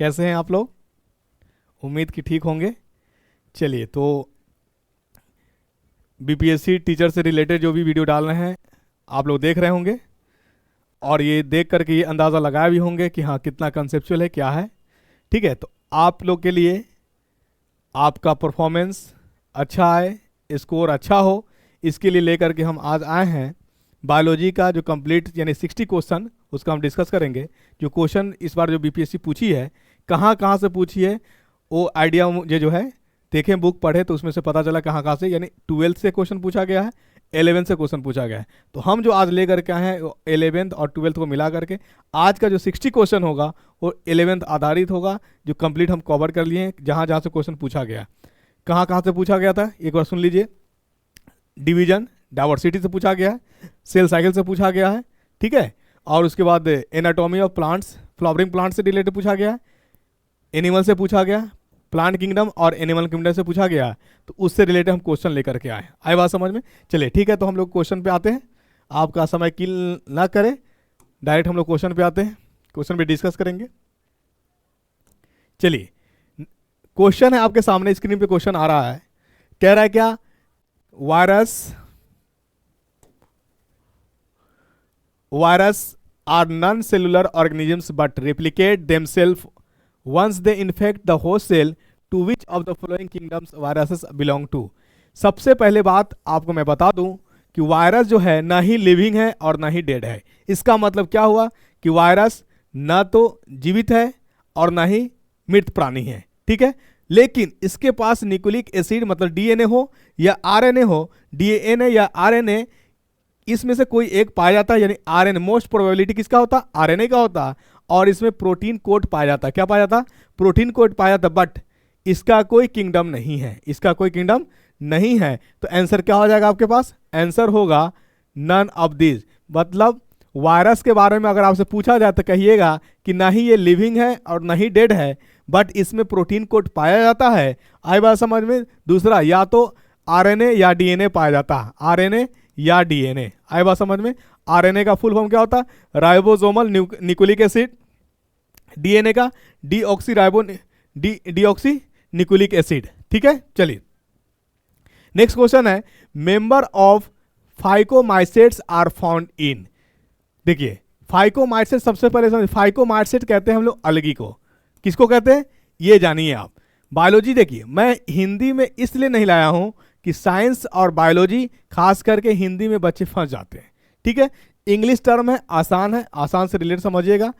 कैसे हैं आप लोग? उम्मीद कि ठीक होंगे। चलिए, तो बीपीएससी टीचर से रिलेटेड जो भी वीडियो डाल रहे हैं आप लोग देख रहे होंगे, और ये देख करके ये अंदाज़ा लगाया भी होंगे कि हाँ कितना कंसेप्चुअल है, क्या है। ठीक है, तो आप लोग के लिए आपका परफॉर्मेंस अच्छा आए, स्कोर अच्छा हो, इसके लिए लेकर के हम आज आए हैं। बायोलॉजी का जो कंप्लीट यानी 60 क्वेश्चन उसका हम डिस्कस करेंगे। जो क्वेश्चन इस बार जो बीपीएससी पूछी है, कहाँ कहाँ से पूछी है, वो आइडिया मुझे जो है देखें, बुक पढ़े तो उसमें से पता चला कहाँ कहाँ से। यानी 12th से क्वेश्चन पूछा गया है, 11th से क्वेश्चन पूछा गया है। तो हम जो आज लेकर के आए हैं 11th और 12th को मिला करके आज का जो 60 क्वेश्चन होगा वो 11th आधारित होगा, जो कंप्लीट हम कवर कर लिए हैं। जहाँ जहाँ से क्वेश्चन पूछा गया, कहाँ कहाँ से पूछा गया था एक बार सुन लीजिए। डिवीजन, डाइवर्सिटी से पूछा गया है, सेल साइकिल से पूछा गया है, ठीक है। और उसके बाद anatomy of plants, flowering plant से रिलेटेड पूछा गया है, एनिमल से पूछा गया, प्लांट किंगडम और एनिमल किंगडम से पूछा गया। तो उससे रिलेटेड हम क्वेश्चन लेकर के आए बात समझ में? चलिए ठीक है, तो हम लोग क्वेश्चन पे आते हैं। आपका समय किल ना करें, डायरेक्ट हम लोग क्वेश्चन पे आते हैं, क्वेश्चन पे डिस्कस करेंगे। चलिए, क्वेश्चन है आपके सामने, स्क्रीन पे क्वेश्चन आ रहा है। कह रहा है क्या? Virus are non cellular organisms but replicate themselves once they infect the host cell. To which of the following kingdoms viruses belong to? सबसे पहले बात आपको मैं बता दूं कि वायरस जो है ना ही लिविंग है और ना ही डेड है। इसका मतलब क्या हुआ कि वायरस ना तो जीवित है और ना ही मृत प्राणी है, ठीक है। लेकिन इसके पास न्यूक्लिक एसिड मतलब डीएनए हो या आरएनए हो, डीएनए या आरएनए इसमें से कोई एक पाया जाता है, यानी आरएनए मोस्ट प्रोबेबिलिटी किसका होता है? आरएनए का होता है। और इसमें प्रोटीन कोड पाया जाता है। क्या पाया जाता? प्रोटीन कोड पाया जाता, बट इसका कोई किंगडम नहीं है, इसका कोई किंगडम नहीं है। तो आंसर क्या हो जाएगा आपके पास? आंसर होगा नन ऑफ दिस। मतलब वायरस के बारे में अगर आपसे पूछा जाए तो कहिएगा कि ना ही ये लिविंग है और ना ही डेड है, बट इसमें प्रोटीन कोड पाया जाता है। आई बात समझ में? दूसरा, या तो आरएनए या डीएनए पाया जाता है, आरएनए या डीएनए। आई बात समझ में? आरएनए का फुल फॉर्म क्या होता है? Ribosomal nucleic acid. डीएनए का डीऑक्सी न्यूक्लिक एसिड, ठीक है। चलिए नेक्स्ट क्वेश्चन है, member of phycomycetes are found in. देखिए फाइकोमाइसेट, सबसे पहले समझ, फाइकोमाइसेट कहते हैं हम लोग अलगी को। किसको कहते हैं ये जानिए आप। बायोलॉजी देखिए, मैं हिंदी में इसलिए नहीं लाया हूं कि साइंस और बायोलॉजी खास करके हिंदी में बच्चे फंस जाते हैं, ठीक है। इंग्लिश टर्म है, आसान से रिलेटेड समझिएगा।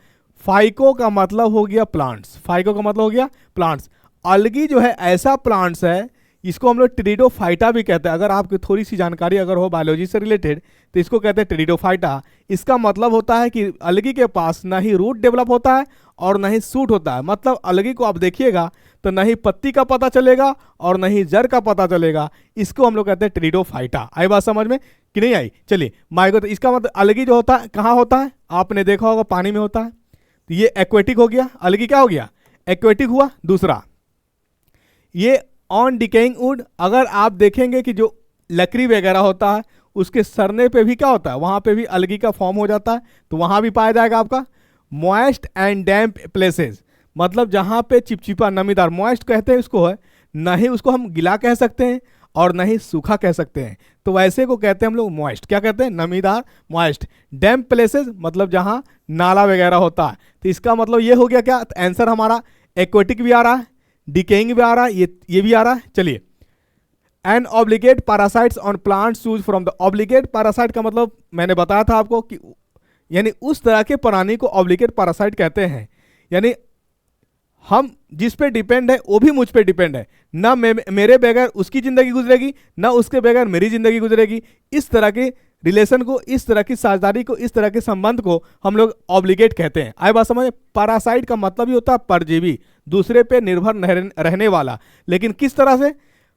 फाइको का मतलब हो गया प्लांट्स, फाइको का मतलब हो गया प्लांट्स। अलगी जो है ऐसा प्लांट्स है, इसको हम लोग टेरिडोफाइटा भी कहते हैं। अगर आपकी थोड़ी सी जानकारी अगर हो बायोलॉजी से रिलेटेड तो इसको कहते हैं टेरिडोफाइटा। इसका मतलब होता है कि अलगी के पास ना ही रूट डेवलप होता है और ना ही सूट होता है। मतलब अलगी को आप देखिएगा तो ना ही पत्ती का पता चलेगा और ना ही जड़ का पता चलेगा। इसको हम लोग कहते हैं टेरिडोफाइटा। आई बात समझ में कि नहीं आई? चलिए माइको, तो इसका मतलब अलगी जो होता है कहाँ होता है? आपने देखा होगा पानी में होता है। तो ये एक्वेटिक हो गया, अलगी क्या हो गया? एक्वेटिक हुआ। दूसरा, ये ऑन डिकेइंग वुड, अगर आप देखेंगे कि जो लकड़ी वगैरह होता है उसके सरने पे भी क्या होता है? वहां पे भी अलगी का फॉर्म हो जाता है, तो वहां भी पाया जाएगा आपका। मॉइस्ट एंड डैम्प प्लेसेस, मतलब जहां पे चिपचिपा नमीदार, मॉइस्ट कहते हैं उसको है, ना ही उसको हम गीला कह सकते हैं और ना ही सूखा कह सकते हैं। तो वैसे को कहते हैं हम लोग मॉइस्ट। क्या कहते हैं? नमीदार, मॉइस्ट। डैम्प प्लेसेस मतलब जहां नाला वगैरह होता है। तो इसका मतलब ये हो गया क्या? तो आंसर हमारा एक्वेटिक भी आ रहा है, डिकेइंग भी आ रहा है, ये भी आ रहा है। चलिए, an obligate parasites on plants choose from the. Obligate parasite का मतलब मैंने बताया था आपको कि यानी उस तरह के प्राणी को ऑब्लिगेट पैरासाइट कहते हैं। यानी हम जिस पे डिपेंड है वो भी मुझ पे डिपेंड है, ना मेरे बगैर उसकी जिंदगी गुजरेगी, ना उसके बगैर मेरी जिंदगी गुजरेगी। इस तरह के रिलेशन को, इस तरह की साझेदारी को, इस तरह के संबंध को हम लोग ऑब्लिगेट कहते हैं। आए बात समझ? पैरासाइट का मतलब ही होता है परजीवी, दूसरे पे निर्भर रहने वाला। लेकिन किस तरह से?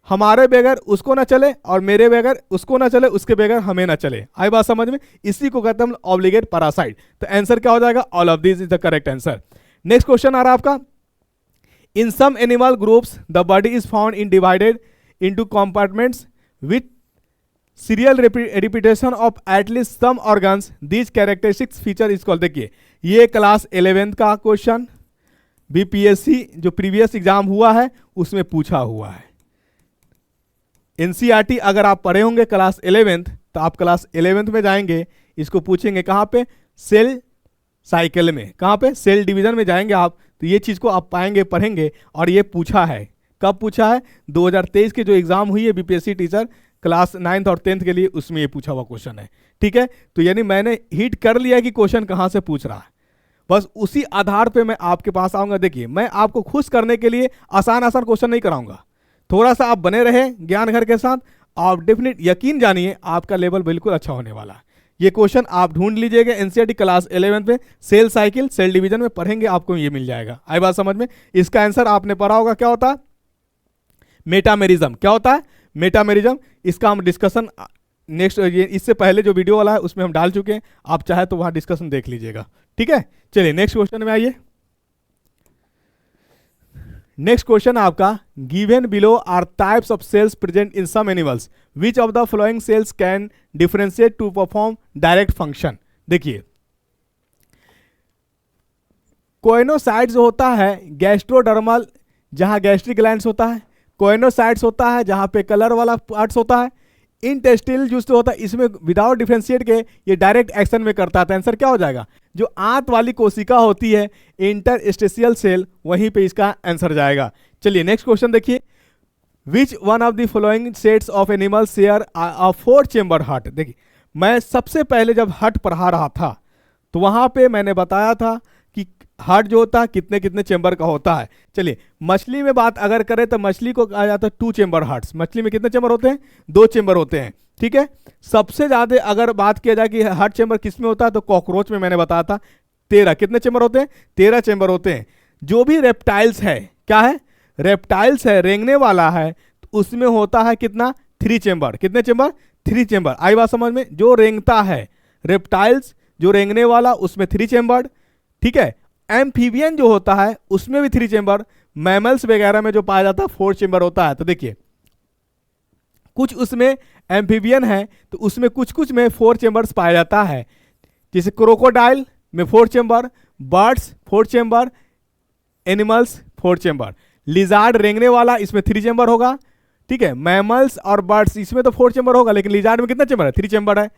हमारे बगैर उसको ना चले और मेरे बगैर उसको ना चले, उसके बगैर हमें ना चले। आई बात समझ में? इसी को कहते हैं हम ऑब्लिगेट पैरासाइट। तो आंसर क्या हो जाएगा? All of this is the correct answer. Next question आ रहा है आपका, in some animal groups the body is found in divided into compartments with serial repetition of at least some organs, these characteristics feature is called। देखिए ये class 11th का question, BPSC जो previous exam हुआ है उसमें पूछा हुआ है। एनसीईआरटी अगर आप पढ़े होंगे क्लास 11th तो आप क्लास 11th में जाएंगे, इसको पूछेंगे कहाँ पे, सेल साइकिल में, कहाँ पे, सेल डिवीजन में जाएंगे आप, तो ये चीज़ को आप पाएंगे, पढ़ेंगे। और ये पूछा है, कब पूछा है, 2023 के जो एग्जाम हुई है बीपीएससी टीचर क्लास 9th और 10th के लिए, उसमें ये पूछा हुआ क्वेश्चन है। ठीक है, तो यानी मैंने हिट कर लिया कि क्वेश्चन कहाँ से पूछ रहा है, बस उसी आधार पे मैं आपके पास आऊँगा। देखिए, मैं आपको खुश करने के लिए आसान आसान क्वेश्चन नहीं कराऊंगा, थोड़ा सा आप बने रहे ज्ञान घर के साथ, आप डेफिनेट यकीन जानिए आपका लेवल बिल्कुल अच्छा होने वाला है। ये क्वेश्चन आप ढूंढ लीजिएगा एनसीईआरटी क्लास 11th में, सेल साइकिल सेल डिवीजन में पढ़ेंगे, आपको ये मिल जाएगा। आई बात समझ में? इसका आंसर आपने पढ़ा होगा, क्या होता है, मेटामेरिज्म। क्या होता है, मेटामेरिज्म। इसका हम डिस्कशन नेक्स्ट, ये इससे पहले जो वीडियो वाला है उसमें हम डाल चुके हैं, आप चाहे तो वहां डिस्कशन देख लीजिएगा। ठीक है, चलिए नेक्स्ट क्वेश्चन में आइए। नेक्स्ट क्वेश्चन आपका, given below are types of cells present in some animals, which of the following cells can differentiate to perform direct function. देखिए, कोइनोसाइट्स होता है गैस्ट्रोडर्मल, जहां गैस्ट्रिक ग्लैंड्स होता है, कोइनोसाइट्स होता है जहां पे कलर वाला पार्ट्स होता है, इंटेस्टिनल जूस होता है, इसमें विदाउट डिफरेंशिएट के ये डायरेक्ट एक्शन में करता है। तो आंसर क्या हो जाएगा, जो आंत वाली कोशिका होती है इंटरस्टेशियल सेल, वहीं पे इसका आंसर जाएगा। चलिए नेक्स्ट क्वेश्चन देखिए, which one of the following sets of animals share a 4 chamber heart. देखिए, मैं सबसे पहले जब हार्ट पढ़ा रहा था तो वहां पे मैंने बताया था कि हार्ट जो होता है कितने कितने चेंबर का होता है। चलिए, मछली में बात अगर करें तो मछली को कहा जाता है 2 चेंबर हार्ट्स। मछली में कितने चेंबर होते हैं, 2 चेंबर होते हैं। ठीक है, सबसे ज्यादा अगर बात किया जाए कि हार्ट चेंबर किस में होता है तो कॉकरोच में मैंने बताया था 13। कितने चेंबर होते हैं, 13 चेंबर होते हैं। जो भी रेप्टाइल्स है, क्या है, रेप्टाइल्स है, रेंगने वाला है, तो उसमें होता है कितना, 3 चेंबर। कितने चेंबर, 3 चेंबर। आई बात समझ में? जो रेंगता है रेप्टाइल्स, जो रेंगने वाला, उसमें 3 चेंबर। ठीक है, एम्फीबियन जो होता है उसमें भी 3 चेंबर। मैमल्स वगैरह में जो पाया जाता है 4 चेंबर होता है। तो देखिए, कुछ उसमें एम्फीबियन है तो उसमें कुछ कुछ में 4 चेंबर्स पाया जाता है, जैसे क्रोकोडाइल में 4 chamber, birds 4 chamber, animals 4 chamber. Lizard रेंगने वाला, इसमें 3 चेंबर होगा। ठीक है, मैमल्स और बर्ड्स इसमें तो 4 चेंबर होगा, लेकिन लिजार्ड में कितना चेंबर है, 3 चेंबर है।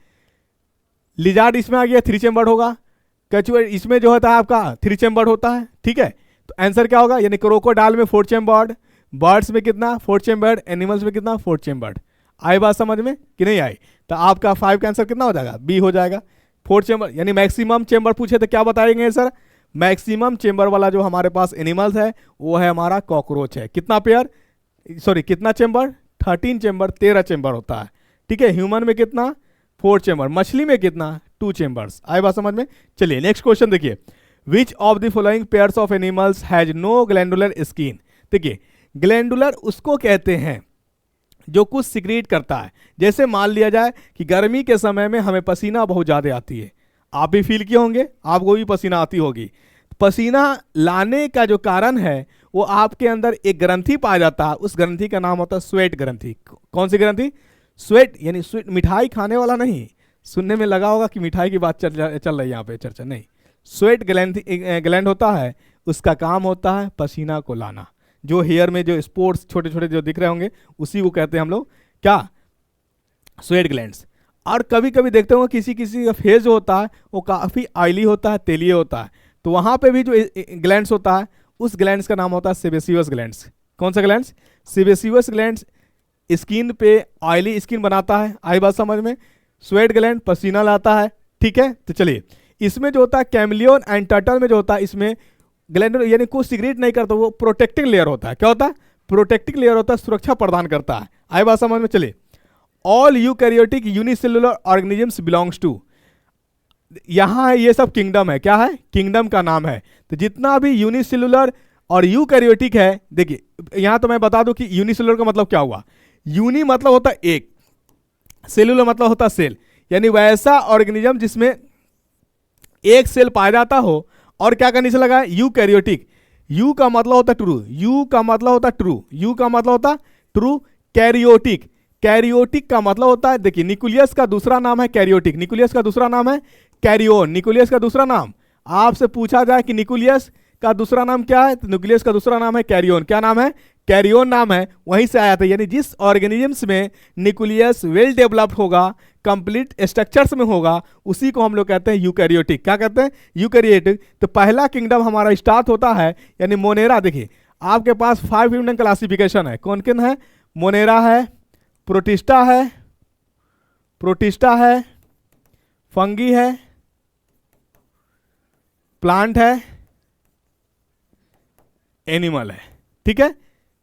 लिजार्ड इसमें आ गया, 3 चेंबर होगा। कछुआ इसमें जो होता है आपका 3 चेंबर होता है। ठीक है, तो आंसर क्या होगा, यानी क्रोकोडाइल में 4 चेंबर्ड, बर्ड्स में कितना 4 चेंबर्ड, एनिमल्स में कितना 4 चेंबर्ड। आई बात समझ में कि नहीं आई? तो आपका 5 का आंसर कितना हो जाएगा, बी हो जाएगा, 4 चेंबर। यानी मैक्सिमम चेंबर पूछे तो क्या बताएंगे सर, मैक्सिमम चेंबर वाला जो हमारे पास एनिमल्स है वो है हमारा कॉकरोच है। कितना पेयर, सॉरी कितना चेंबर, 13 चेंबर, 13 चेंबर होता है। ठीक है, ह्यूमन में कितना, 4 चेंबर, मछली में कितना, 2 चेंबर्स। आई बात समझ में? चलिए नेक्स्ट क्वेश्चन देखिए, which of the following pairs of animals has no glandular skin. देखिए, ग्लैंडुलर उसको कहते हैं जो कुछ सिक्रीट करता है। जैसे मान लिया जाए कि गर्मी के समय में हमें पसीना बहुत ज़्यादा आती है, आप भी फील किए होंगे, आपको भी पसीना आती होगी। पसीना लाने का जो कारण है वो आपके अंदर एक ग्रंथि पाया जाता है, उस ग्रंथि का नाम होता है स्वेट ग्रंथि। कौन सी ग्रंथि, स्वेट, यानी स्वीट, मिठाई खाने वाला नहीं। सुनने में लगा होगा कि मिठाई की बात चल रही है यहाँ पे चर्चा, नहीं। स्वेट ग्लैंड होता है, उसका काम होता है पसीना को लाना। जो हेयर में जो स्पोर्ट्स छोटे छोटे जो दिख रहे होंगे उसी को कहते हैं हम लोग क्या, स्वेट ग्लैंड्स। और कभी कभी देखते होंगे किसी किसी का फेस जो होता है वो काफ़ी ऑयली होता है, तेलीय होता है, तो वहाँ पे भी जो ग्लैंड्स होता है उस ग्लैंड्स का नाम होता है सेबेसियस ग्लैंड्स। कौन सा ग्लैंड्स, सेबेसियस ग्लैंड्स। स्किन पे ऑयली स्किन बनाता है। आई बात समझ में? स्वेट ग्लैंड पसीना लाता है। ठीक है, तो चलिए, इसमें जो होता है कैमलियन एंड टर्टल में जो होता है, इसमें ग्लैंड यानी कुछ सिक्रीट नहीं करता, वो प्रोटेक्टिंग लेयर होता है। क्या होता है, प्रोटेक्टिंग लेयर होता है, सुरक्षा प्रदान करता है। आई बात समझ में? चलिए, all eukaryotic unicellular organisms belongs to, यहाँ है ये सब किंगडम है। क्या है, किंगडम का नाम है। तो जितना भी यूनिसेलुलर और यूकैरियोटिक है, देखिए यहाँ तो मैं बता दूं कि यूनिसेलुलर का मतलब क्या हुआ, यूनि मतलब होता है एक, सेलुलर मतलब होता है सेल, यानी वैसा ऑर्गेनिज्म जिसमें एक सेल पाया जाता हो। और क्या का नीचे लगा है, यूकैरियोटिक। यू का मतलब होता है ट्रू, यू का मतलब होता है ट्रू, यू का मतलब होता है ट्रू। कैरियोटिक, कैरियोटिक का मतलब होता है, देखिए न्यूक्लियस का दूसरा नाम है कैरियोटिक, न्यूक्लियस का दूसरा नाम है कैरियोन, न्यूक्लियस का दूसरा नाम। आपसे पूछा जाए कि न्यूक्लियस का दूसरा नाम क्या है? तो न्यूक्लियस का दूसरा नाम है कैरियोन। क्या नाम है? कैरियोन नाम है, वहीं से आया था। यानी जिस ऑर्गेनिजम्स में न्यूक्लियस वेल डेवलप्ड होगा, कंप्लीट स्ट्रक्चर्स में होगा, उसी को हम लोग कहते हैं यूकैरियोटिक। क्या कहते हैं? यूकैरियोटिक। तो पहला किंगडम हमारा स्टार्ट होता है यानी मोनेरा। देखिए आपके पास 5 किंगडम क्लासिफिकेशन है। कौन कौन है? मोनेरा है, प्रोटिस्टा है, फंगी है, प्लांट है, एनिमल है। ठीक है,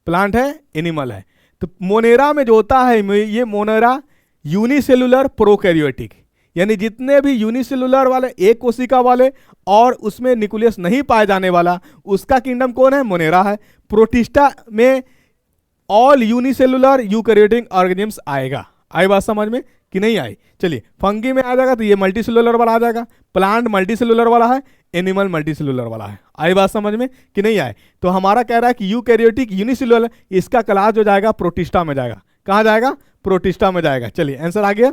प्लांट है, एनिमल है। तो मोनेरा में जो होता है, ये मोनेरा यूनिसेलुलर प्रोकैरियोटिक, यानी जितने भी यूनिसेलुलर वाले, एक कोशिका वाले और उसमें न्यूक्लियस नहीं पाए जाने वाला, उसका किंगडम कौन है? मोनेरा है। प्रोटिस्टा में ऑल यूनिसेलुलर यूकैरियोटिक ऑर्गेनिजम्स आएगा। आई बात समझ में कि नहीं आई? चलिए, फंगी में आ जाएगा तो ये मल्टीसेलुलर वाला आ जाएगा, प्लांट मल्टीसेलुलर वाला है, एनिमल मल्टीसेलुलर वाला है। आई बात समझ में कि नहीं आए? तो हमारा कह रहा है कि यूकैरियोटिक यूनिसेलुलर, इसका क्लास जो जाएगा प्रोटिस्टा में जाएगा। कहां जाएगा? प्रोटिस्टा में जाएगा। चलिए आंसर आ गया।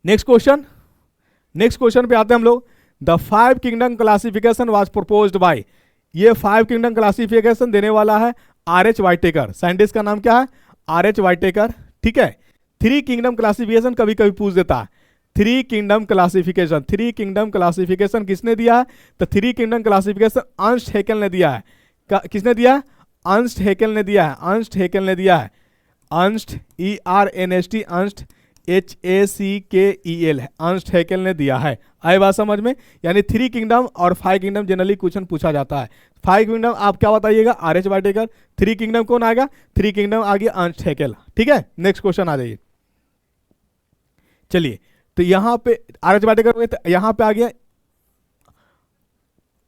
नेक्स्ट क्वेश्चन पे आते हैं हम लोग। The 5 kingdom classification was proposed by, ये 5 किंगडम क्लासिफिकेशन देने वाला है R.H. वाइटेकर। साइंटिस्ट का नाम क्या है? R.H. वाइटेकर। ठीक है। 3 किंगडम क्लासिफिकेशन कभी कभी पूछ देता है। 3 किंगडम क्लासिफिकेशन किसने दिया है? तो 3 किंगडम क्लासिफिकेशन अर्नस्ट हैकेल ने दिया है। किसने दिया? अर्नस्ट हैकेल ने दिया है। Ernst ERNST, Ernst HACKEL, Ernst Hückel ने दिया है। आए बात समझ में? यानी 3 किंगडम और 5 किंगडम जनरली क्वेश्चन पूछा जाता है। 5 किंगडम आप क्या बताइएगा? R.H. वाइटेकर। 3 किंगडम कौन आएगा? 3 किंगडम आ गया अर्नस्ट हैकेल। ठीक है, नेक्स्ट क्वेश्चन आ जाइए। चलिए, तो यहां पे R.H. वाइटेकर हुए, तो यहां पे आ गया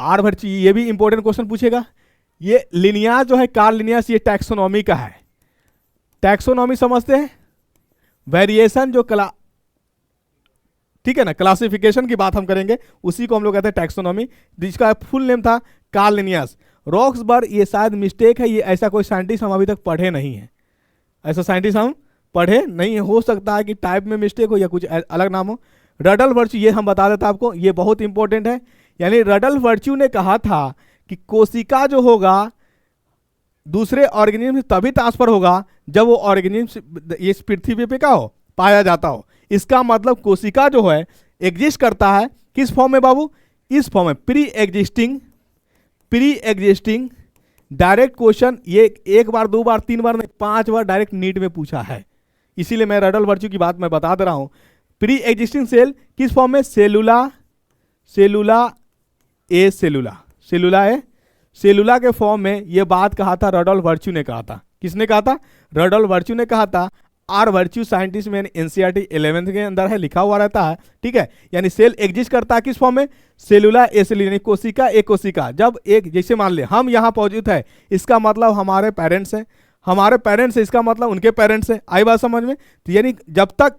आर भर्ची। ये भी इंपॉर्टेंट क्वेश्चन पूछेगा। ये लिनियाज जो है, कार्ल लिनियास, ये टैक्सोनॉमी का है। टैक्सोनॉमी समझते हैं? वेरिएशन जो ठीक है ना, क्लासिफिकेशन की बात हम करेंगे, उसी को हम लोग कहते हैं टैक्सोनॉमी, जिसका फुल नेम था कार्ल लिनियस। रॉक्सबर्ग, ये शायद मिस्टेक है, ये ऐसा कोई साइंटिस्ट हम अभी तक पढ़े नहीं है। ऐसा साइंटिस्ट हम पढ़े नहीं है, हो सकता है कि टाइप में मिस्टेक हो या कुछ अलग नाम हो। रडल वर्च्यू, ये हम बता देता आपको, ये बहुत इंपॉर्टेंट है। यानी रडल वर्च्यू ने कहा था कि कोशिका जो होगा दूसरे ऑर्गेनिज्म से तभी ट्रांसफर होगा जब वो ऑर्गेनिज्म इस पृथ्वी पे क्या हो, पाया जाता हो। इसका मतलब कोशिका जो है एग्जिस्ट करता है किस फॉर्म में बाबू? इस फॉर्म में, प्री एग्जिस्टिंग। डायरेक्ट क्वेश्चन ये 1 बार 2 बार 3 बार नहीं, 5 बार डायरेक्ट नीट में पूछा है, इसीलिए मैं रडल वर्च्यू की बात मैं बता दे रहा हूं। प्री एग्जिस्टिंग सेल किस फॉर्म में? सेलुला के फॉर्म में। ये बात कहा था रडल वर्च्यू ने कहा था। किसने कहा था? रडल वर्च्यू ने कहा था। आर वर्च्यू साइंटिस्ट में NCERT 11th के अंदर है, लिखा हुआ रहता है। ठीक है, यानी सेल एग्जिस्ट करता है किस फॉर्म में? सेलुला एसेलुला, यानी कोशिका एक कोशिका। जब एक, जैसे मान ले हम यहाँ मौजूद है, इसका मतलब हमारे पेरेंट्स हैं, इसका मतलब उनके पेरेंट्स हैं। आई बात समझ में? तो यानी जब तक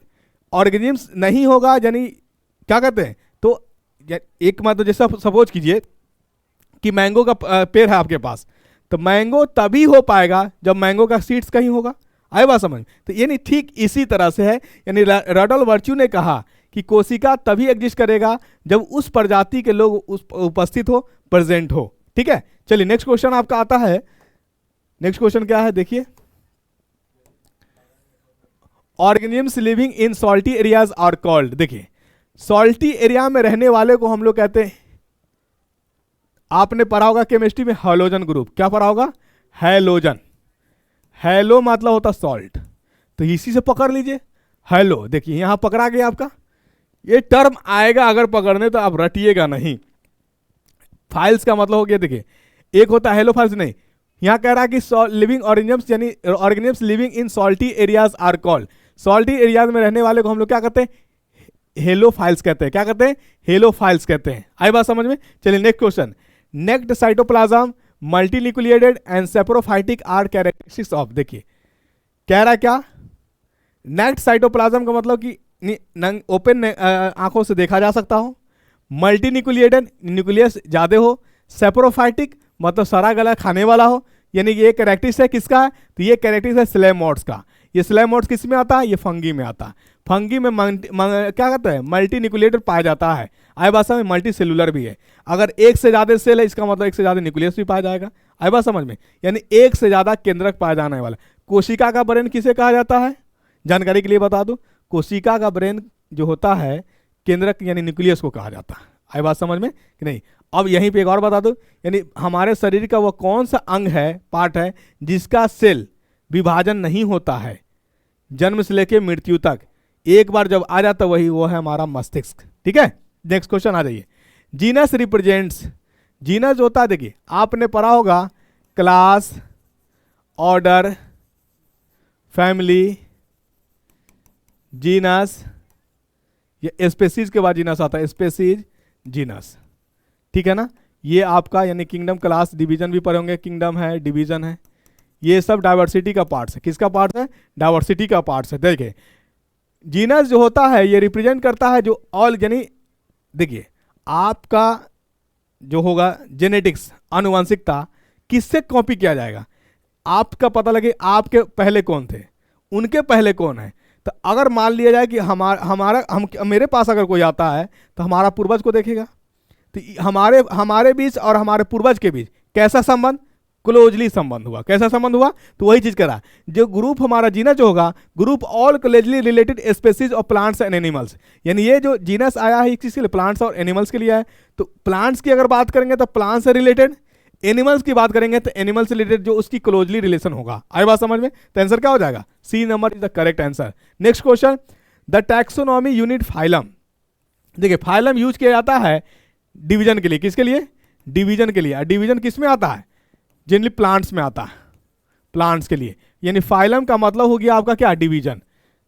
ऑर्गेनिज्म नहीं होगा, यानी क्या कहते हैं, तो एक मतलब जैसा सपोज कीजिए कि मैंगो का पेड़ है आपके पास, तो मैंगो तभी हो पाएगा जब मैंगो का सीड्स कहीं होगा। आए बात समझ? तो यानी ठीक इसी तरह से है, यानी रडल वर्च्यू ने कहा कि कोशिका तभी एग्जिस्ट करेगा जब उस प्रजाति के लोग उपस्थित हो, प्रेजेंट हो। ठीक है, चलिए नेक्स्ट क्वेश्चन आपका आता है। नेक्स्ट क्वेश्चन क्या है देखिए। Organisms living in salty areas are called. देखिए, सॉल्टी एरिया में रहने वाले को हम लोग कहते हैं, आपने पढ़ा होगा केमिस्ट्री में हैलोजन ग्रुप। क्या पढ़ा होगा? हैलोजन। हैलो मतलब होता सॉल्ट, तो इसी से पकड़ लीजिए हैलो। देखिए यहां पकड़ा गया आपका, ये टर्म आएगा अगर पकड़ने तो आप रटिएगा नहीं। फाइल्स का मतलब हो गया, देखिए एक होता है हेलो फाइल्स, नहीं, यहां कह रहा है कि लिविंग ऑर्गेनिजम्स, यानी organisms living in salty areas are called. Salty areas में रहने वाले को हम लोग क्या कहते हैं? हेलो फाइल्स कहते हैं। क्या कहते हैं? हेलो फाइल्स कहते हैं। आई बात समझ में? चलिए next question. Naked cytoplasm, multinucleated and saprophytic are characteristics of. देखिए कह रहा है क्या? नेक्ड साइटोप्लाज्म का मतलब कि ओपन आंखों से देखा जा सकता हो, मल्टीन्यूक्लिएटेड, न्यूक्लियस ज्यादा हो, सेप्रोफाइटिक मतलब सारा गला खाने वाला हो, यानी ये कैरेक्टरिस्टिक्स है किसका है? तो ये कैरेक्टरिस्टिक्स है स्लेमोड्स का। ये स्लेमोड्स किस में आता है? ये फंगी में आता है। फंगी में क्या कहते हैं, मल्टी न्यूक्लिएटेड पाया जाता है। आई भाषा में मल्टी सेलुलर भी है। अगर एक से ज़्यादा सेल है इसका मतलब एक से ज़्यादा न्यूक्लियस भी पाया जाएगा। आई बात समझ में, यानी एक से ज़्यादा केंद्रक पाया जाने वाला। कोशिका का ब्रेन किसे कहा जाता है, जानकारी के लिए बता दूं, कोशिका का ब्रेन जो होता है केंद्रक यानी न्यूक्लियस को कहा जाता है। आई बात समझ में कि नहीं। अब यहीं पे एक और बता दूं, यानी हमारे शरीर का वो कौन सा अंग है, पार्ट है, जिसका सेल विभाजन नहीं होता है जन्म से लेकर मृत्यु तक, एक बार जब आ जाता वही वो है हमारा मस्तिष्क। ठीक है, नेक्स्ट क्वेश्चन आ जाइए। जीनस रिप्रेजेंट्स, जीनस होता है, देखिए आपने पढ़ा होगा क्लास, ऑर्डर, फैमिली, जीनस, ये स्पेसीज के बाद जीनस आता है, स्पेसीज, जीनस। ठीक है ना, ये आपका यानी किंगडम, क्लास, डिवीजन भी पढ़े होंगे, किंगडम है, डिवीजन है, ये सब डाइवर्सिटी का पार्ट्स है। किसका पार्ट है, डाइवर्सिटी का पार्ट्स है। देखिए जीनस जो होता है ये रिप्रेजेंट करता है जो ऑल, यानी देखिए आपका जो होगा जेनेटिक्स, आनुवंशिकता, किससे कॉपी किया जाएगा, आपका पता लगे आपके पहले कौन थे, उनके पहले कौन है। तो अगर मान लिया जाए कि मेरे पास अगर कोई आता है तो हमारा पूर्वज को देखेगा, तो हमारे बीच और हमारे पूर्वज के बीच कैसा संबंध, क्लोजली संबंध हुआ। कैसा संबंध हुआ, तो वही चीज करा, जो ग्रुप हमारा जीनस जो होगा, group all closely related species of plants and animals, यानी ये जो जीनस आया है किसके लिए, प्लांट्स और एनिमल्स के लिए है। तो प्लांट्स की अगर बात करेंगे तो प्लांट्स से रिलेटेड, एनिमल्स की बात करेंगे तो एनिमल्स से रिलेटेड जो उसकी क्लोजली रिलेशन होगा। आई बात समझ में, तो आंसर क्या हो जाएगा, C number is the correct answer. Next question, the taxonomy unit phylum. देखिए फाइलम यूज किया जाता है डिवीजन के लिए, किसके लिए, डिवीजन के लिए। डिवीजन किस में आता है, जनरली प्लांट्स में आता है, प्लांट्स के लिए, यानी फाइलम का मतलब हो गया आपका क्या, डिवीजन।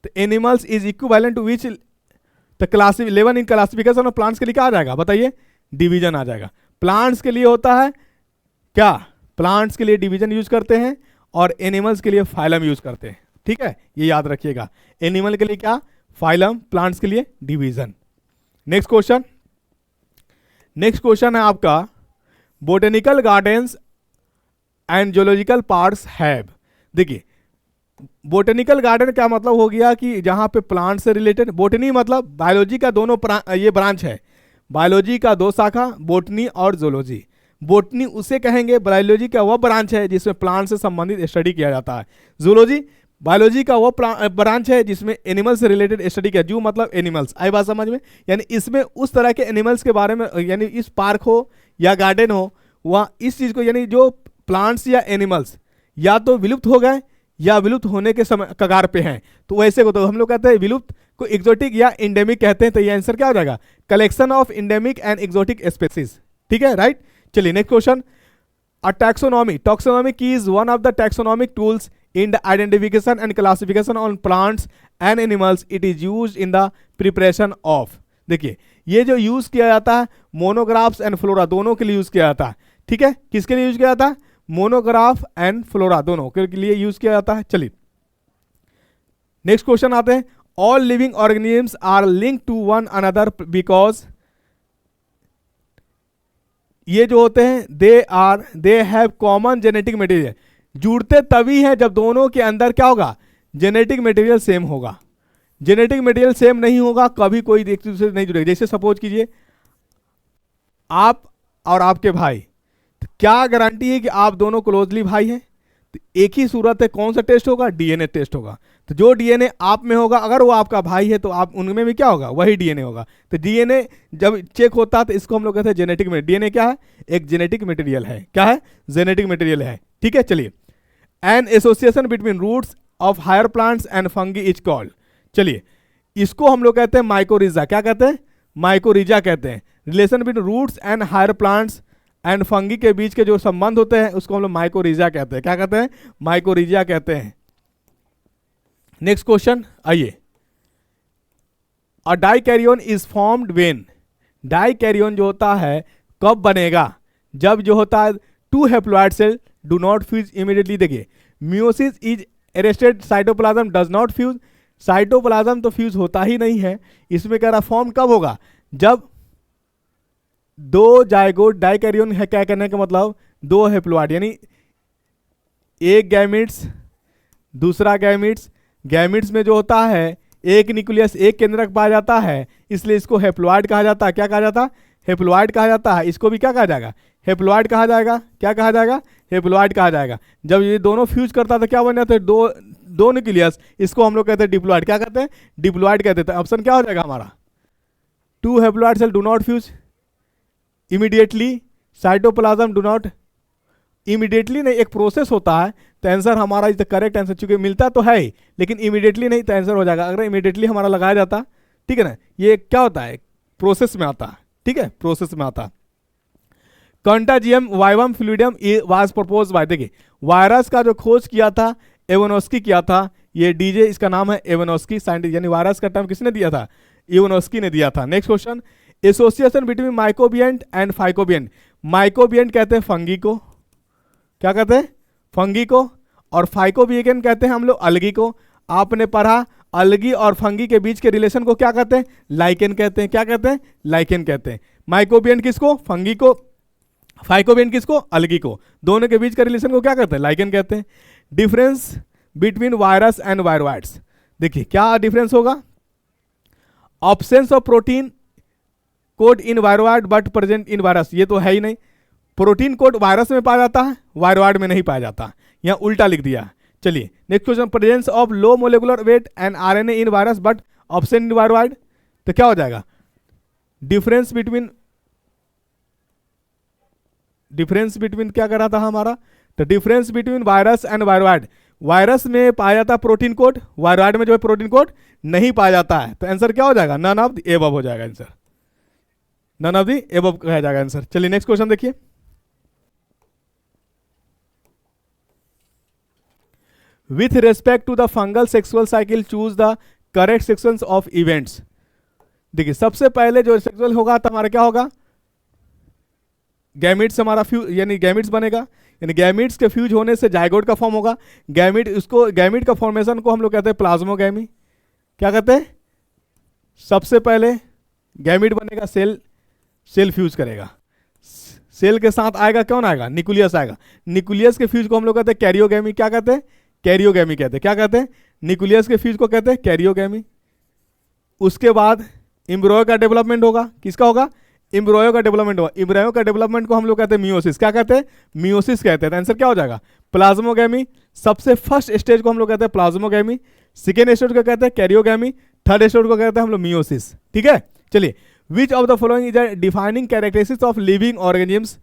तो animals is equivalent to which the class 11 in classification of plants के लिए क्या आ जाएगा, बताइए, डिवीजन आ जाएगा। प्लांट्स के लिए होता है क्या, प्लांट्स के लिए डिवीजन यूज करते हैं और एनिमल्स के लिए फाइलम यूज करते हैं। ठीक है, ये याद रखिएगा, एनिमल के लिए क्या, फाइलम, प्लांट्स के लिए division. Next question, next question है आपका, botanical gardens and zoological parks have. देखिए बोटेनिकल गार्डन क्या मतलब हो गया कि जहां पे प्लांट से रिलेटेड, बोटनी मतलब बायोलॉजी का दोनों ये ब्रांच है, बायोलॉजी का दो शाखा, बोटनी और जूलॉजी। बोटनी उसे कहेंगे, बायोलॉजी का वह ब्रांच है जिसमें प्लांट से संबंधित स्टडी किया जाता है। जूलॉजी बायोलॉजी का वो ब्रांच है जिसमें एनिमल से रिलेटेड स्टडी किया, जू मतलब एनिमल्स। आई बात समझ में, यानी इसमें उस तरह के एनिमल्स के बारे में, यानी इस पार्क हो या गार्डन हो, वहाँ इस चीज़ को, यानी जो प्लांट्स या एनिमल्स या तो विलुप्त हो गए या विलुप्त होने के समय कगार पे हैं, तो वैसे को तो हम लोग कहते हैं विलुप्त को एक्सोटिक या इंडेमिक कहते हैं। तो ये आंसर क्या हो जाएगा, collection of endemic and exotic species. ठीक है, राइट। चलिए नेक्स्ट क्वेश्चन, अ टैक्सोनॉमी, टैक्सोनॉमी की is one of the taxonomic tools in the identification and classification on plants and animals. It is used in the preparation of, देखिए ये जो use किया जाता है मोनोग्राफ्स एंड फ्लोरा दोनों के लिए यूज किया जाता है। ठीक है, किसके लिए यूज किया जाता है, मोनोग्राफ एंड फ्लोरा दोनों के लिए यूज किया जाता है। चलिए नेक्स्ट क्वेश्चन आते हैं, all living organisms are linked to one another because, ये जो होते हैं they have common genetic material, जुड़ते तभी हैं जब दोनों के अंदर क्या होगा, जेनेटिक मटेरियल सेम होगा। जेनेटिक मटेरियल सेम नहीं होगा कभी कोई एक दूसरे से नहीं जुड़ेगा। जैसे सपोज कीजिए आप और आपके भाई, तो क्या गारंटी है कि आप दोनों क्लोजली भाई हैं, तो एक ही सूरत है, कौन सा टेस्ट होगा, डीएनए टेस्ट होगा। तो जो डीएनए आप में होगा, अगर वो आपका भाई है तो आप उनमें भी क्या होगा, वही डीएनए होगा। तो डीएनए जब चेक होता है तो इसको हम लोग कहते हैं जेनेटिक मटेरियल। डीएनए क्या है, एक जेनेटिक मटेरियल है, क्या है, जेनेटिक मटेरियल है। ठीक है, चलिए an association between roots of higher plants and fungi is called, चलिए इसको हम लोग कहते हैं माइकोरिजा। क्या कहते हैं, माइकोरिजा कहते हैं। Relation between roots and higher plants and fungi के बीच के जो संबंध होते हैं उसको हम लोग माइकोरिजा कहते हैं। क्या कहते हैं, माइकोरिजा कहते हैं। नेक्स्ट क्वेश्चन आइए, a dikaryon is formed when, dikaryon जो होता है कब बनेगा, जब जो होता है two haploid cell do not fuse immediately. देखिए meiosis is arrested, cytoplasm does not fuse, cytoplasm तो फ्यूज होता ही नहीं है। इसमें कह रहा फॉर्म कब होगा, जब दो जाइगोट, डाइकैरियन है क्या कहने का मतलब, दो हैप्लॉइड, यानी एक गैमिट्स दूसरा गैमिट्स, गैमिट्स में जो होता है एक न्यूक्लियस एक केंद्रक पाया जाता है, इसलिए इसको हेप्लॉइड कहा जाता है। क्या कहा जाता है? हेप्लॉइड कहा जाता है। इसको भी क्या कहा जाएगा? हेप्लॉइड कहा जाएगा। क्या कहा जाएगा? हेप्लॉइड कहा जाएगा। जब ये दोनों फ्यूज करता था क्या बन जाता है? दो न्यूक्लियस, इसको हम लोग कहते हैं डिप्लॉइड। क्या कहते हैं? डिप्लॉइड कहते हैं। ऑप्शन क्या हो जाएगा हमारा? 2 haploid cell do not fuse immediately, cytoplasm do not immediately नहीं, एक प्रोसेस होता है। तो आंसर हमारा इज द करेक्ट आंसर, चूंकि मिलता तो है ही लेकिन इमीडिएटली नहीं, तो आंसर हो जाएगा। अगर इमीडिएटली हमारा लगाया जाता, ठीक है ना, ये क्या होता है? प्रोसेस में आता है, ठीक है, प्रोसेस में आता है। कंटाजियम vivum fluidum was propose by, देखिए वायरस का जो खोज किया था इवानोस्की किया था। ये डीजे इसका नाम है इवानोस्की, साइंटिस्ट, यानी वायरस का टर्म किसने दिया था? इवानोस्की ने दिया था। Next question, association between mycobiont and phycobiont. Mycobiont कहते हैं फंगी को, क्या कहते हैं? फंगी को। और फाइकोबियन कहते हैं हम लोग अलगी को। आपने पढ़ा अलगी और फंगी के बीच के रिलेशन को क्या कहते हैं? लाइकेन कहते हैं। क्या कहते हैं? लाइकेन कहते हैं। माइकोबियन किसको? फंगी को। फाइकोबियन किसको? अलगी को। दोनों के बीच का रिलेशन को क्या कहते हैं? लाइकेन कहते हैं। Difference between virus and viroids, देखिए क्या डिफरेंस होगा? Absence of protein code in viroid but present in virus, ये तो है ही नहीं। प्रोटीन कोड वायरस में पाया जाता है, वायरोइड में नहीं पाया जाता। यहाँ उल्टा लिख दिया। चलिए next question, presence of low molecular weight and RNA in virus but absent in viroid, तो क्या हो जाएगा? डिफरेंस बिटवीन क्या कर रहा था हमारा? तो difference between virus and viroid, virus में पाया जाता है प्रोटीन कोड, वायरोइड में जो है प्रोटीन कोड नहीं पाया जाता है। तो आंसर क्या हो जाएगा? नन ऑफ द एबव हो जाएगा answer, none of the above कहा जाएगा आंसर। चलिए नेक्स्ट क्वेश्चन देखिए, with respect to the fungal sexual cycle choose the correct sections of events. देखिए सबसे पहले जो सेक्सुअल होगा तो हमारा क्या होगा? गैमिट्स हमारा फ्यूज, यानी गैमिट्स बनेगा, यानी गैमिट्स के फ्यूज होने से जाइगोट का फॉर्म होगा। गैमिट का फॉर्मेशन को हम लोग कहते हैं प्लाज्मोगैमी। क्या कहते हैं? सबसे पहले गैमिट बनेगा, सेल फ्यूज करेगा, सेल के साथ आएगा कौन आएगा? न्यूक्लियस आएगा। न्यूक्लियस के फ्यूज को हम लोग कहते हैं कैरियोगैमी। क्या कहते हैं? कैरियोगैमी कहते हैं। क्या कहते हैं? न्यूक्लियस के फ्यूज को कहते हैं कैरियोगैमी। उसके बाद एम्ब्रियो का डेवलपमेंट होगा। किसका होगा? एम्ब्रियो का डेवलपमेंट होगा। एम्ब्रियो का डेवलपमेंट को हम लोग कहते हैं मियोसिस। क्या कहते हैं? मियोसिस कहते हैं। आंसर क्या हो जाएगा? प्लाज्मोगैमी। सबसे फर्स्ट स्टेज को हम लोग कहते हैं प्लाज्मोगैमी, सेकेंड स्टेज को कहते हैं कैरियोगैमी, थर्ड स्टेज को कहते हैं हम लोग मियोसिस। ठीक है, चलिए, which of the following is a defining characteristics of living organisms?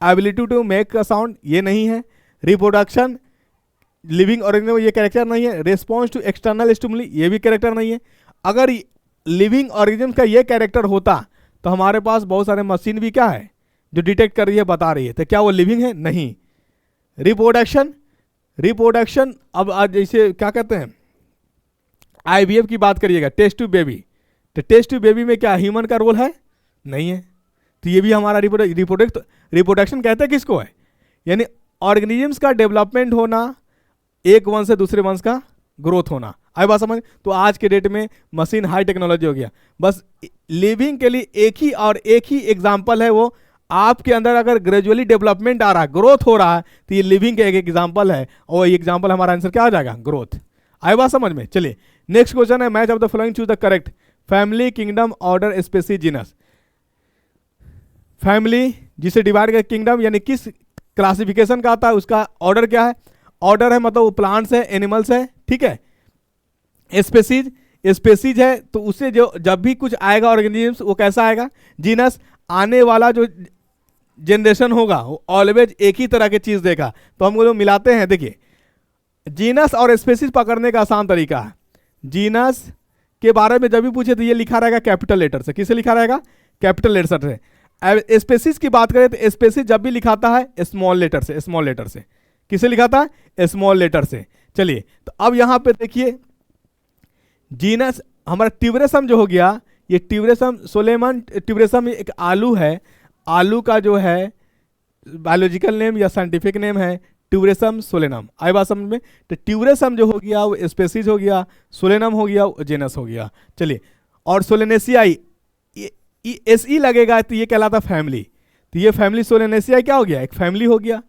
Ability to make a sound, ये नहीं है। रिप्रोडक्शन, लिविंग ऑर्गेनिज्म, ये कैरेक्टर नहीं है। रिस्पॉन्स टू एक्सटर्नल स्टिमुली, ये भी कैरेक्टर नहीं है। अगर लिविंग ऑर्गेनिज्म का ये कैरेक्टर होता तो हमारे पास बहुत सारे मशीन भी क्या है जो डिटेक्ट कर रही है, बता रही है, तो क्या वो लिविंग है? नहीं। रिप्रोडक्शन अब आज जैसे क्या कहते हैं, आईवीएफ की बात करिएगा, टेस्ट ट्यूब बेबी, तो टेस्ट ट्यूब बेबी में क्या ह्यूमन का रोल है? नहीं है। तो ये भी हमारा रिप्रोडक्शन कहते हैं किसको है? यानी ऑर्गेनिजम्स का डेवलपमेंट होना, एक वंश से दूसरे वंश का ग्रोथ होना। आई बात समझ? तो आज के डेट में मशीन हाई टेक्नोलॉजी हो गया। बस लिविंग के लिए एक ही एग्जाम्पल है, वो आपके अंदर अगर ग्रेजुअली डेवलपमेंट आ रहा है, ग्रोथ हो रहा है, तो ये लिविंग का एक एग्जाम्पल है, और ये एग्जाम्पल हमारा आंसर क्या आ जाएगा? ग्रोथ। आई बात समझ में? चलिए नेक्स्ट क्वेश्चन है, match of the following choose the correct. Family, kingdom, order, species, genus. Family जिसे डिवाइड कर, किंगडम यानी किस क्लासिफिकेशन का आता है, उसका ऑर्डर क्या है? ऑर्डर है मतलब वो प्लांट्स है, एनिमल्स है। ठीक है। स्पेसीज है तो उससे जो जब भी कुछ आएगा ऑर्गेनिजम्स, वो कैसा आएगा? जीनस, आने वाला जो जनरेशन होगा वो ऑलवेज एक ही तरह की चीज देगा, तो हम लोग मिलाते हैं। देखिए जीनस और स्पेसीज पकड़ने का आसान तरीका है। जीनस के बारे में जब भी पूछे तो ये लिखा रहेगा कैपिटल लेटर से। किसे लिखा रहेगा? कैपिटल लेटर से। स्पेसीज की बात करें तो स्पेसीज जब भी लिखाता है स्मॉल लेटर से, स्मॉल लेटर से। किसे लिखाता है? स्मॉल लेटर से। चलिए तो अब यहां पे देखिए, जीनस हमारा ट्यूबरेसम जो हो गया, ये ट्यूबरेसम, सोलेमन ट्यूबरेसम एक आलू है। आलू का जो है बायोलॉजिकल नेम या साइंटिफिक नेम है ट्यूबरेसम सोलेनम। आई बात समझ में? तो ट्यूबरेसम जो हो गया वो स्पेसीज हो गया, सोलेनम हो गया, जेनस हो गया। चलिए, और सोलेनेसियाई SE लगेगा तो ये कहलाता फैमिली। तो ये फैमिली सोलेनेसियाई क्या हो गया? एक फैमिली हो गया।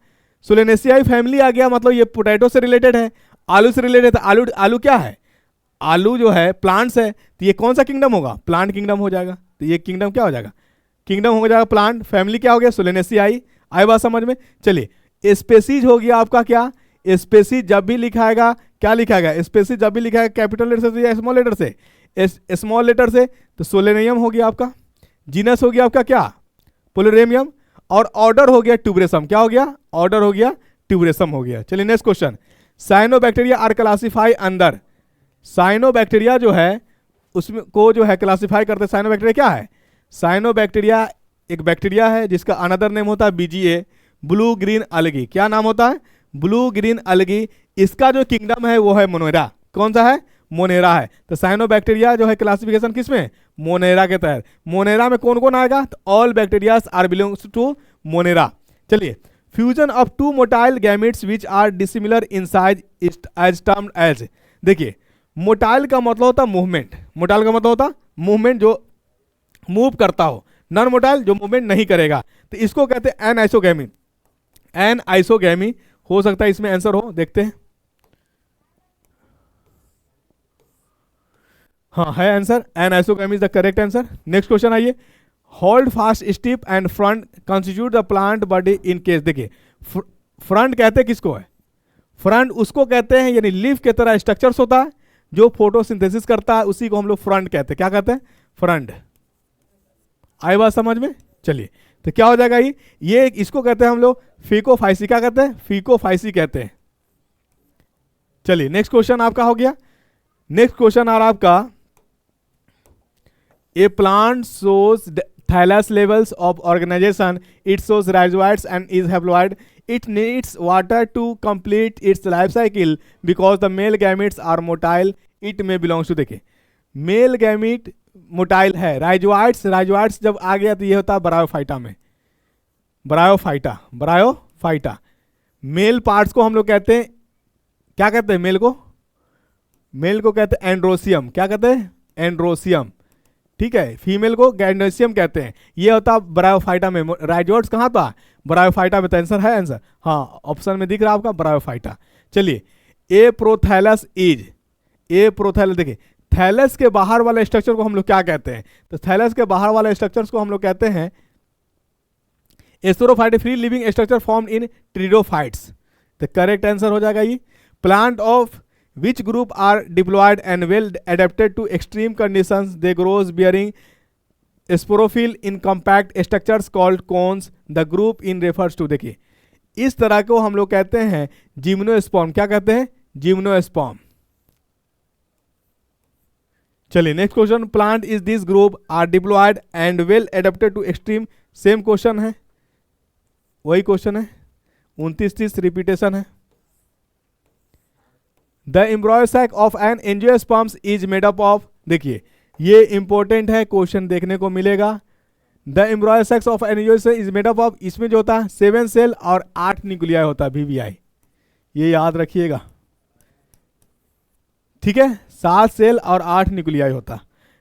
सोलेनेसियाई फैमिली आ गया, मतलब ये पोटैटो से रिलेटेड है, आलू से रिलेटेड है। आलू क्या है? आलू जो है प्लांट्स है, तो ये कौन सा किंगडम होगा? प्लांट किंगडम हो जाएगा। तो ये किंगडम क्या हो जाएगा? किंगडम हो जाएगा प्लांट। फैमिली क्या हो गया? सोलेनेसियाई। आए बात समझ में? चलिए स्पेसीज हो गया आपका क्या? स्पेसीज जब भी लिखाएगा क्या लिखाएगा? स्पेसीज जब भी लिखाएगा कैपिटल लेटर से या स्मॉल लेटर से? स्मॉल लेटर से। तो सोलेनियम हो गया आपका। जीनस हो गया आपका क्या? पोलेरेमियम। और ऑर्डर हो गया ट्यूबरेसम। क्या हो गया? ऑर्डर हो गया ट्यूबरेसम हो गया। चलिए next question. Cyanobacteria are classify अंदर। साइनोबैक्टीरिया जो है उसमें को जो है क्लासिफाई करते हैं। साइनोबैक्टीरिया क्या है? साइनोबैक्टीरिया एक बैक्टीरिया है जिसका अनदर नेम होता है बीजीए, ब्लू ग्रीन अलगी। क्या नाम होता है? Blue green अलगी। इसका जो किंगडम है वो है मोनेरा। कौन सा है? मोनेरा है। तो साइनोबैक्टीरिया जो है क्लासिफिकेशन किसमें? मोनेरा के तहत। मोनेरा में कौन कौन आएगा? तो all bacterias are belongs to Monera. चलिए fusion of two motile gametes which are dissimilar in size as termed as. देखिए मोटाइल का मतलब होता है मूवमेंट। मोटाइल का मतलब होता मूवमेंट, जो मूव करता हो। नॉन मोटाइल जो मूवमेंट नहीं करेगा, तो इसको कहते हैं एन आइसोगैमी। एन आइसोगैमी हो सकता है इसमें आंसर हो, देखते हैं। हाँ है answer, anisogamy is the correct answer. Next question आइए। Holdfast stipe and frond constitute the plant body in case. देखिए फ्रंट कहते हैं किसको है? फ्रंट उसको कहते हैं यानी लीफ के तरह स्ट्रक्चर्स होता है जो फोटोसिंथेसिस करता है, उसी को हम लोग फ्रंट कहते हैं। क्या कहते हैं? फ्रंट। आई बात समझ में? चलिए तो क्या हो जाएगा ये इसको कहते हैं हम लोग फीकोफाइसी। क्या कहते हैं? फीकोफाइसी कहते हैं। चलिए नेक्स्ट क्वेश्चन आपका हो गया। नेक्स्ट क्वेश्चन आ रहा आपका, a plant shows thallus levels of organization, it shows rhizoids and is haploid, it needs water to complete its life cycle because the male gametes are motile, it में belongs to. देखिए male gamete motile है। Rhizoids जब आ गया तो ये होता है ब्रायोफाइटा में। ब्रायोफाइटा मेल पार्ट्स को हम लोग कहते हैं, क्या कहते हैं? मेल को कहते हैं एंड्रोसियम। क्या कहते हैं? एंड्रोसियम। ठीक है। फीमेल को गैंडोसियम कहते हैं। ये होता है ब्रायोफाइटा में। राइजोइड्स कहाँ था? ब्रायोफाइटा में। तो आंसर है आंसर, हाँ ऑप्शन में दिख रहा है आपका ब्रायोफाइटा। चलिए ए प्रोथैलस इज। ए प्रोथैलस, देखिए थैलस के बाहर वाले स्ट्रक्चर को हम लोग क्या कहते हैं? तो थैलस के बाहर वाले स्ट्रक्चर्स को हम लोग कहते हैं एस्टेरोफाइट, free living structure formed in pteridophytes. तो करेक्ट आंसर हो जाएगा ये। Plant of which group are diploid and well adapted to extreme conditions, they grows bearing sporophyll in compact structures called cones, the group in refers to। देखिए इस तरह को हम लोग कहते हैं जिम्नोस्पर्म। क्या कहते हैं? जिम्नोस्पर्म। चलिए next question, plant is this group are diploid and well adapted to extreme. Same question है, वही क्वेश्चन है, 29-30 रिपीटेशन है। The embryo sac of an angiosperms is made up of. देखिए ये इंपॉर्टेंट है, क्वेश्चन देखने को मिलेगा। The embryo sacs of an angiosperm is made up of, इसमें जो होता है 7 सेल और 8 न्यूक्लियाई होता है, VVI। ये याद रखिएगा, ठीक है। 7 सेल और 8 न्यूक्लियाई होता।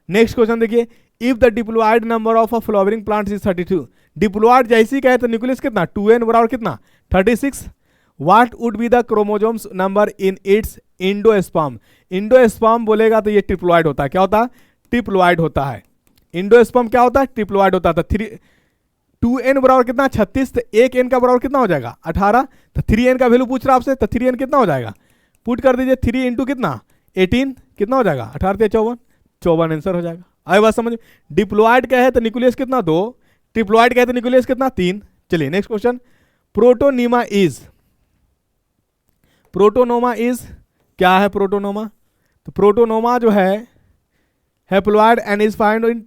नेक्स्ट क्वेश्चन देखिए, if the diploid number of a flowering plants is 32। Diploid जैसी कहे तो न्यूक्लियस कितना? 2n बराबर कितना? 36। What would be the chromosomes number in its endosperm. Endosperm बोलेगा तो ये ट्रिप्लॉयड होता है। क्या होता है? ट्रिप्लॉयड होता है। इंडोस्पर्म क्या होता है? ट्रिप्लॉयड होता था। 2n बराबर कितना? 36। तो 1n का बराबर कितना हो जाएगा? 18। तो 3n का वैल्यू पूछ रहा आपसे, तो 3n कितना हो जाएगा? पुट कर दीजिए, 3 इंटू कितना? 18। कितना हो जाएगा? 18 से 54, 54 आंसर हो जाएगा। आए बात समझ। डिप्लॉयड क्या है तो न्यूक्लियस कितना? 2। ट्रिप्लॉयड क्या है तो न्यूक्लियस कितना? 3। चलिए next question, protonema is. Protonema is क्या है? प्रोटोनोमा, तो प्रोटोनोमा जो है haploid and is found in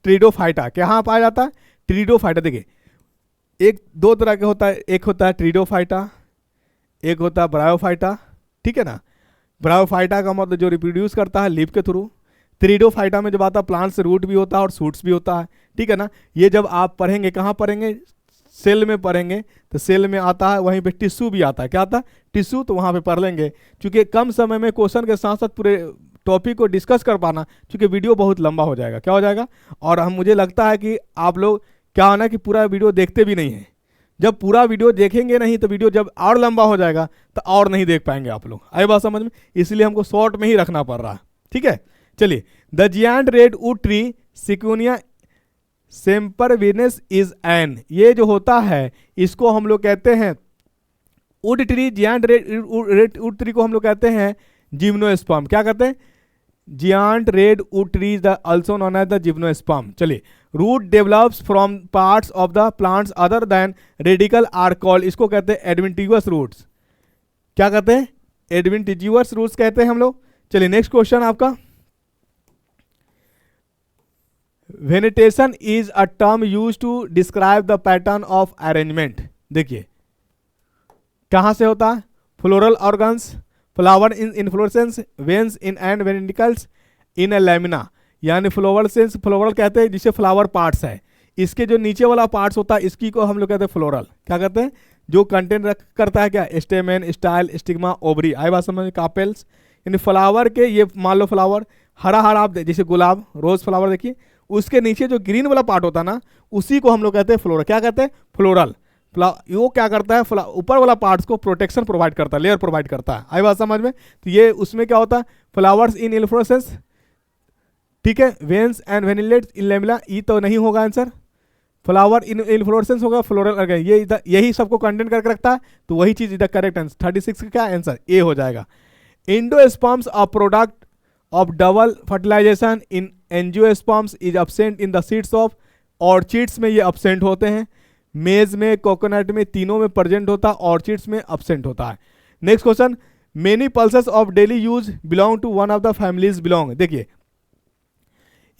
pteridophyta. कहाँ पाया जाता है? ट्रिडोफाइटा। देखिए एक दो तरह के होता है, एक होता है ट्रिडोफाइटा, एक होता है ब्रायोफाइटा, ठीक है ना। ब्रायोफाइटा का मतलब जो रिप्रोड्यूस करता है लीफ के थ्रू। ट्रिडोफाइटा में जब आता है प्लांट से रूट भी होता है और सूट्स भी होता है, ठीक है ना। ये जब आप पढ़ेंगे, कहाँ पढ़ेंगे? सेल में पढ़ेंगे, तो सेल में आता है, वहीं पे टिश्यू भी आता है। क्या आता है? टिश्यू। तो वहाँ पे पढ़ लेंगे, क्योंकि कम समय में क्वेश्चन के साथ साथ पूरे टॉपिक को डिस्कस कर पाना, क्योंकि वीडियो बहुत लंबा हो जाएगा। क्या हो जाएगा? और हम मुझे लगता है कि आप लोग क्या होना कि पूरा वीडियो देखते भी नहीं हैं। जब पूरा वीडियो देखेंगे नहीं तो वीडियो जब और लंबा हो जाएगा तो और नहीं देख पाएंगे आप लोग। आई बात समझ में? इसलिए हमको शॉर्ट में ही रखना पड़ रहा है। ठीक है, चलिए। The giant redwood tree Sequoia sempervirens is an, ये जो होता है इसको हम लोग कहते हैं wood tree, giant redwood tree को हम लोग कहते हैं जिम्नोस्पर्म। क्या कहते हैं? Giant redwood tree is also known as the gymnosperm. चलिए, root develops from parts of the plants other than radicle are called, इसको कहते हैं एडवेंटिजियस रूट्स। क्या कहते हैं? एडवेंटिजियस रूट्स कहते हैं हम लोग। चलिए नेक्स्ट क्वेश्चन आपका, venation is a term use to describe the pattern of arrangement. देखिए कहां से होता है? Floral organs, flower in inflorescence, veins in and veinlets in a lamina, यानी फ्लोरसेंस, फ्लोरल कहते हैं जिसे फ्लावर पार्ट्स है, इसके जो नीचे वाला पार्ट्स होता है इसकी को हम लोग कहते हैं फ्लोरल। क्या कहते हैं? जो कंटेंट करता है क्या? Stamen, style, stigma, ovary. आई बात समझ में? कार्पेल्स, यानी फ्लावर के, ये मान लो फ्लावर हरा हरा आप जैसे गुलाब, रोज फ्लावर देखिए, उसके नीचे जो ग्रीन वाला पार्ट होता है ना, उसी को हम लोग कहते हैं फ्लोरल। क्या कहते हैं? फ्लोरल। वो क्या करता है? ऊपर वाला पार्ट्स को प्रोटेक्शन प्रोवाइड करता है, लेयर प्रोवाइड करता है। आई बात समझ में? तो ये उसमें क्या होता है? फ्लावर्स इन इन्फ्लोरेसेंस, ठीक है, वेन्स एंड वेनिलेट्स इन लैमिना, ये तो नहीं होगा आंसर। फ्लावर इन इन्फ्लोरेसेंस होगा, फ्लोरल, ये यही सबको कंटेंट करके रखता है, तो वही चीज इधर करेक्ट आंसर 36 का क्या आंसर? ए हो जाएगा। Endosperms are product of double fertilisation in angiosperms is absent in the seeds of, orchids में ये एब्सेंट होते हैं, मेज में, कोकोनट में, तीनों में प्रेजेंट होता है, ऑर्चिड्स में एब्सेंट होता है। Next question, many pulses of daily use belong to one of the families belong. देखिए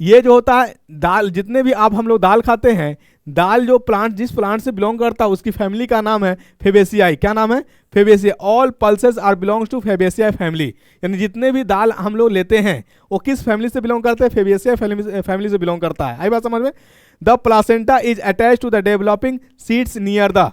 ये जो होता है दाल, जितने भी आप हम लोग दाल खाते हैं, दाल जो प्लांट, जिस प्लांट से बिलोंग करता है उसकी फैमिली का नाम है फेबेसियाई। क्या नाम है? Fabaceae. All pulses are belongs to Fabaceae family, यानी जितने भी दाल हम लोग लेते हैं वो किस फैमिली से बिलोंग करते हैं? फेबेसियाई फैमिली से बिलोंग करता है। आई बात समझ में? The placenta is attach to the developing seeds near the,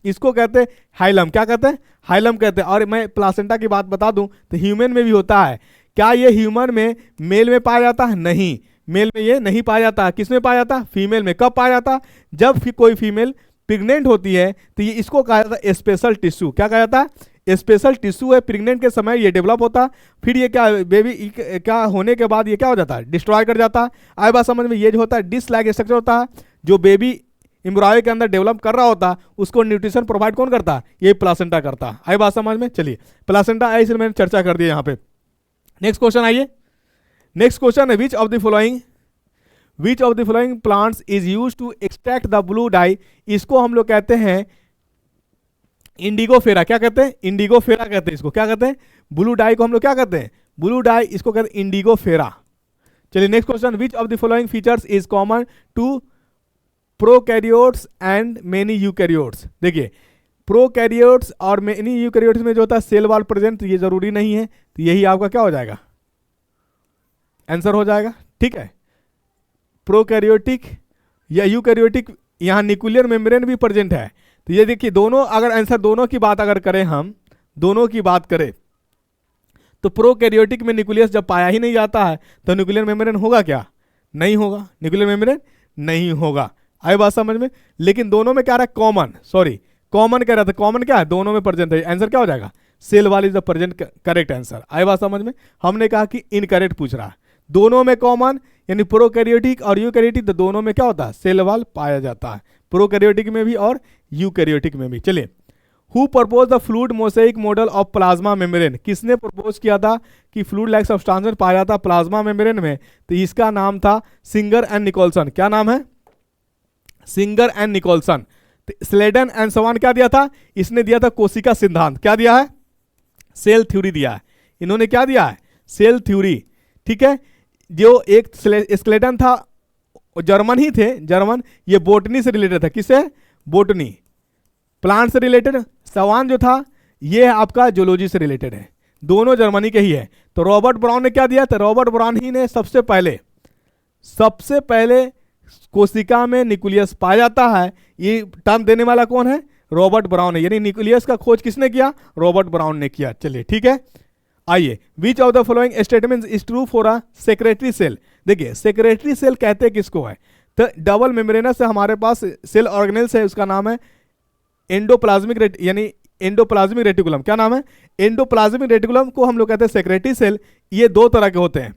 इसको कहते हैं हाइलम। क्या कहते हैं? हाइलम कहते हैं। और मैं प्लासेंटा की बात बता दूं तो ह्यूमन में भी होता है। क्या ये ह्यूमन में मेल में पाया जाता है? नहीं, मेल में ये नहीं पाया जाता। किस में पाया जाता? फीमेल में। कब पाया जाता? जब कोई फीमेल प्रेग्नेंट होती है तो ये इसको कहा जाता है स्पेशल टिश्यू। क्या कहा जाता है? स्पेशल टिश्यू है, प्रेग्नेंट के समय ये डेवलप होता, फिर ये क्या बेबी क्या होने के बाद ये क्या हो जाता है? डिस्ट्रॉय कर जाता है। आई बात समझ में? ये जो होता है डिश लाइक स्ट्रक्चर होता है, जो बेबी एम्ब्रॉय के अंदर डेवलप कर रहा होता है उसको न्यूट्रिशन प्रोवाइड कौन करता है? ये प्लासेंटा करता है। आई बात समझ में? चलिए प्लासेंटा है, इसलिए मैंने चर्चा कर दी यहाँ पे। नेक्स्ट क्वेश्चन आइए। नेक्स्ट क्वेश्चन है, which of the following plants is use to extract the blue dye, इसको हम लोग कहते हैं इंडिगोफेरा। क्या कहते हैं? इंडिगोफेरा कहते हैं इसको। क्या कहते हैं? ब्लू डाई को हम लोग क्या कहते हैं? ब्लू डाई, इसको कहते हैं इंडिगोफेरा। चलिए next question, which of the following features is common to prokaryotes and many eukaryotes. देखिए प्रोकैरियोट्स और मेनी यूकैरियोट्स में जो होता है सेल वॉल प्रेजेंट, ये जरूरी नहीं है, तो यही आपका क्या हो जाएगा? आंसर हो जाएगा। ठीक है, प्रोकैरियोटिक या यूकैरियोटिक, यहाँ न्यूक्लियर मेम्ब्रेन भी प्रेजेंट है। तो ये देखिए दोनों, अगर आंसर दोनों की बात अगर करें, हम दोनों की बात करें तो प्रोकैरियोटिक में न्यूक्लियस जब पाया ही नहीं जाता है तो न्यूक्लियर मेम्ब्रेन होगा क्या? नहीं होगा, न्यूक्लियर मेम्ब्रेन नहीं होगा। आई बात समझ में? लेकिन दोनों में क्या रहा है? कॉमन, सॉरी कॉमन कह रहा था, कॉमन क्या है? दोनों में प्रेजेंट है। आंसर क्या हो जाएगा? Cell wall is the present correct answer. आई बात समझ में? हमने कहा कि इनकरेक्ट पूछ रहा है। दोनों में कॉमन, यानी प्रोकैरियोटिक और यूकैरियोटिक, तो दोनों में क्या होता है? सेल वाल पाया जाता है, प्रोकैरियोटिक में भी और यूकैरियोटिक में भी। चलिए, who propose the fluid mosaic model of plasma membrane, किसने प्रपोज किया था कि फ्लूइड लाइक सब्सटेंस पाया जाता प्लाज्मा मेम्ब्रेन में? तो इसका नाम था सिंगर एंड निकोलसन। क्या नाम है? Singer and Nicolson. Schleiden and Schwann क्या दिया था? इसने दिया था कोशिका सिद्धांत। क्या दिया है? सेल थ्योरी दिया है। इन्होंने क्या दिया है? Cell theory. ठीक है, जो एक स्लेडन था जर्मन ही थे, जर्मन, ये बोटनी से रिलेटेड था। किससे? बोटनी, प्लांट से रिलेटेड। सवान जो था ये आपका जूलॉजी से रिलेटेड है, दोनों जर्मनी के ही है। तो रॉबर्ट ब्राउन ने क्या दिया? तो रॉबर्ट ब्राउन ही ने सबसे पहले कोशिका में न्यूक्लियस पाया जाता है, ये टर्म देने वाला कौन है? रॉबर्ट ब्राउन है। यानी न्यूक्लियस का खोज किसने किया? रॉबर्ट ब्राउन ने किया। चलिए ठीक है, आइए, which of the following statements is true for a secretory cell. देखिए सेक्रेटरी सेल कहते हैं किसको है? तो डबल मेम्ब्रेनस से हमारे पास सेल ऑर्गेनेल्स है, उसका नाम है एंडोप्लाज्मिक यानी एंडोप्लाज्मिक रेटिकुलम, क्या नाम है? एंडोप्लाज्मिक रेटिकुलम को हम लोग कहते हैं सेक्रेटरी सेल। ये दो तरह के होते हैं।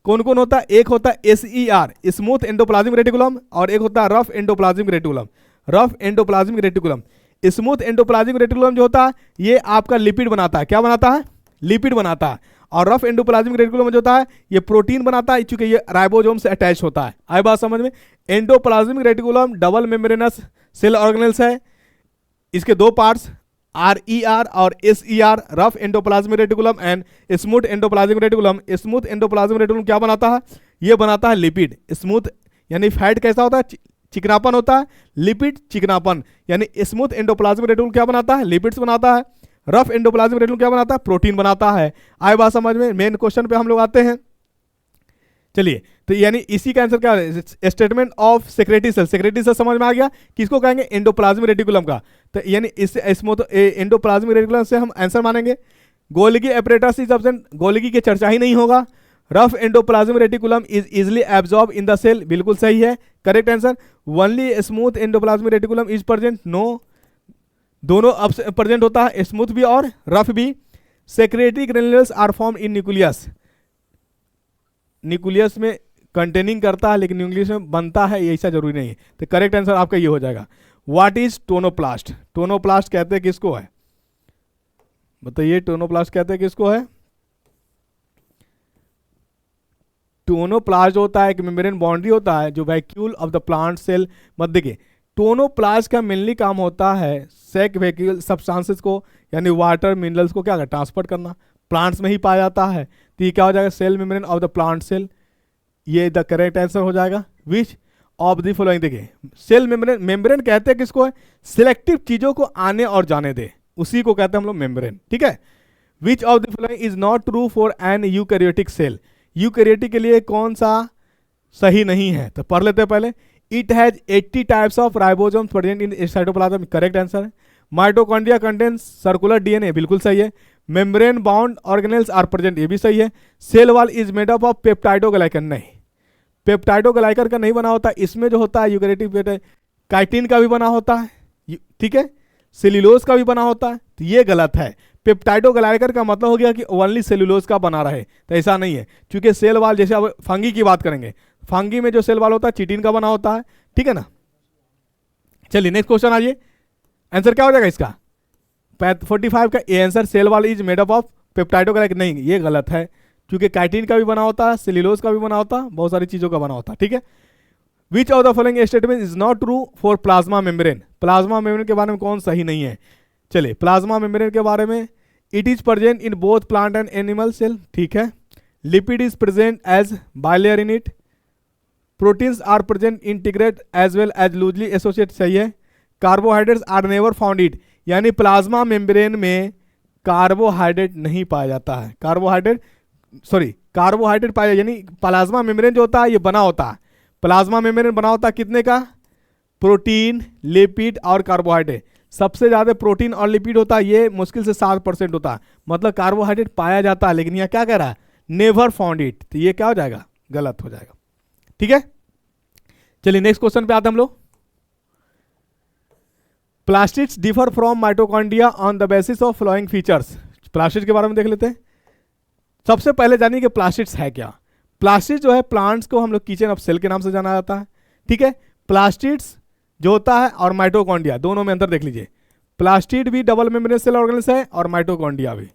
कौन कौन होता है? एक होता है SER, स्मूथ एंडोप्लाज्मिक रेटिकुलम, और एक होता है rough endoplasmic reticulum. Rough endoplasmic reticulum, smooth endoplasmic reticulum जो होता है ये आपका लिपिड बनाता है। क्या बनाता है? लिपिड बनाता है। और रफ एंडोप्लाज्मिक रेटिकुलम जो होता है ये प्रोटीन बनाता है, क्योंकि ये राइबोसोम से अटैच होता है। आए बात समझ में? Endoplasmic reticulum double membranous cell organelles है। इसके दो पार्ट्स RER और SER, rough endoplasmic reticulum and smooth endoplasmic reticulum. Smooth endoplasmic reticulum क्या बनाता है? ये बनाता है लिपिड। स्मूथ यानी फैट कैसा होता है? चिकनापन होता है। लिपिड चिकनापन। यानी स्मूथ एंडोप्लाज्मिक रेटिकुलम क्या बनाता है? लिपिड्स बनाता है। रफ एंडोप्लाज्मिक रेटिकुलम क्या बनाता है? प्रोटीन बनाता है। आए बात समझ में? मेन क्वेश्चन पे हम लोग आते हैं। चलिए, तो यानी इसी का आंसर क्या है? Statement of secretory cell. Secretory cell समझ में आ गया? किसको कहेंगे? एंडोप्लाज्मिक रेटिकुलम का। तो यानी इससे स्मूथ एंडोप्लाज्मिक रेटिकुलम से हम आंसर मानेंगे। Golgi apparatus is absent, Golgi की चर्चा ही नहीं होगा। Rough endoplasmic reticulum is easily absorb in the cell, बिल्कुल सही है, correct answer. Only smooth endoplasmic reticulum is present, no, दोनों अब प्रेजेंट होता है, स्मूथ भी और रफ भी। Secretary granules are form in nucleus, nucleus में कंटेनिंग करता है लेकिन न्यूक्लियस में बनता है, ये ऐसा जरूरी नहीं है। तो करेक्ट आंसर आपका ये हो जाएगा। What is tonoplast? टोनोप्लास्ट कहते हैं किसको है? बताइए, टोनोप्लास्ट कहते हैं किसको है? टोनोप्लास्ट होता है एक मेम्ब्रेन बाउंड्री होता है जो vacuole of the plant cell मध्य के। टोनोप्लास्ट का मेनली काम होता है सेक वैक्यूल सब्सटेंसेस को, यानी वाटर मिनरल्स को क्या ट्रांसपोर्ट करना। प्लांट्स में ही पाया जाता है। तो ये क्या हो जाएगा? Cell membrane of the plant cell, ये द करेक्ट आंसर हो जाएगा। विच ऑफ द फॉलोइंग, देखिए सेल मेम्ब्रेन, मेम्ब्रेन कहते हैं किसको है? सिलेक्टिव चीजों को आने और जाने दे, उसी को कहते हैं हम लोग मेम्ब्रेन, ठीक है। Which of the following is not true for an eukaryotic cell? Eukaryotic के लिए कौन सा सही नहीं है? तो पढ़ लेते हैं पहले। It has 80 types of ribosome present in cytoplasm, correct answer है। माइटोकॉन्ड्रिया कंटेन्स सर्कुलर डीएनए, बिल्कुल सही है। Membrane bound organelles are present, ये भी सही है। Cell wall is made up of peptidoglycan, नहीं, पेप्टाइडोग्लाइकन का नहीं बना होता। इसमें जो होता है यूकैरियोटिक काइटिन का भी बना होता है, ठीक है, सेल्यूलोज का भी बना होता है, तो ये गलत है। पेप्टाइडोग्लाइकन का मतलब हो गया कि ओनली सेल्यूलोज का बना रहे, तो ऐसा नहीं है। क्योंकि सेल वाल, जैसे अब फंगी की बात करेंगे, फंगी में जो सेल वाल होता है चिटिन का बना होता है, ठीक है ना। चलिए नेक्स्ट क्वेश्चन आइए, आंसर क्या हो जाएगा इसका? 45 का A answer, cell wall is made up of peptidoglycan, नहीं ये गलत है, क्योंकि काइटिन का भी बना होता है, सेल्यूलोज का भी बना होता है, बहुत सारी चीजों का बना होता है, ठीक है। Which of the following statement is not true for plasma membrane? Plasma membrane के बारे में कौन सही नहीं है? चलिए, प्लाज्मा मेम्ब्रेन के बारे में, it is present in both plant and animal cell, ठीक है। Lipid is present as bilayer in it. Proteins are present integrate as well as loosely associate, सही है। Carbohydrates are never found it, यानी plasma membrane में carbohydrate नहीं पाया जाता है। कार्बोहाइड्रेट पाया, यानी प्लाज्मा मेम्ब्रेन जो होता है ये बना होता है, प्लाज्मा मेम्ब्रेन बना होता है कितने का? प्रोटीन, लिपिड और कार्बोहाइड्रेट। सबसे ज्यादा प्रोटीन और लिपिड होता है, ये मुश्किल से 7% होता है, मतलब कार्बोहाइड्रेट पाया जाता है, लेकिन यह क्या कह रहा है? नेवर फाउंड इट, तो ये क्या हो जाएगा? गलत हो जाएगा, ठीक है। चलिए नेक्स्ट क्वेश्चन पे आते हैं हम लोग। Plastids differ from mitochondria on the basis of flowing features. Plastid के बारे में देख लेते हैं। सबसे पहले जानिए कि प्लास्टिड्स है क्या। प्लास्टिड जो है प्लांट्स को हम लोग किचन ऑफ सेल के नाम से जाना जाता है, ठीक है। प्लास्टिड्स जो होता है और माइटोकॉन्ड्रिया, दोनों में अंतर देख लीजिए। प्लास्टिड भी डबल मेम्ब्रेन सेल ऑर्गेनेल्स है और माइटोकॉन्ड्रिया भी।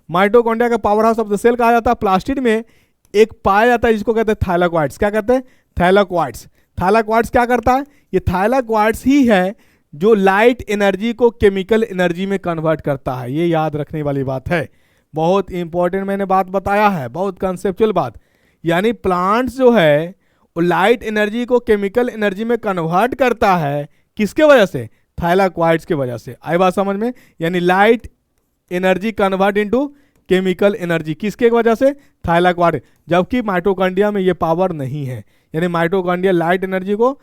माइटोकॉन्ड्रिया का power house of the cell कहा जाता है। प्लास्टिड में एक पाया जाता है जिसको कहते हैं थाइलाकोइड्स। क्या कहते हैं? थाइलाकोइड्स। थाइलाकोइड्स क्या करता है? ये थाइलाकोइड्स ही है जो लाइट एनर्जी को केमिकल एनर्जी में कन्वर्ट करता है। ये याद रखने वाली बात है, बहुत इंपॉर्टेंट मैंने बात बताया है, बहुत कंसेप्चुअल बात। यानी प्लांट्स जो है वो लाइट एनर्जी को केमिकल एनर्जी में कन्वर्ट करता है, किसके वजह से? थाइलाकोइड्स के वजह से। आई बात समझ में? यानी light energy convert into chemical energy, किसके वजह से? थाइलाकोइड। जबकि माइटोकॉन्ड्रिया में ये पावर नहीं है, यानी माइटोकॉन्ड्रिया लाइट एनर्जी को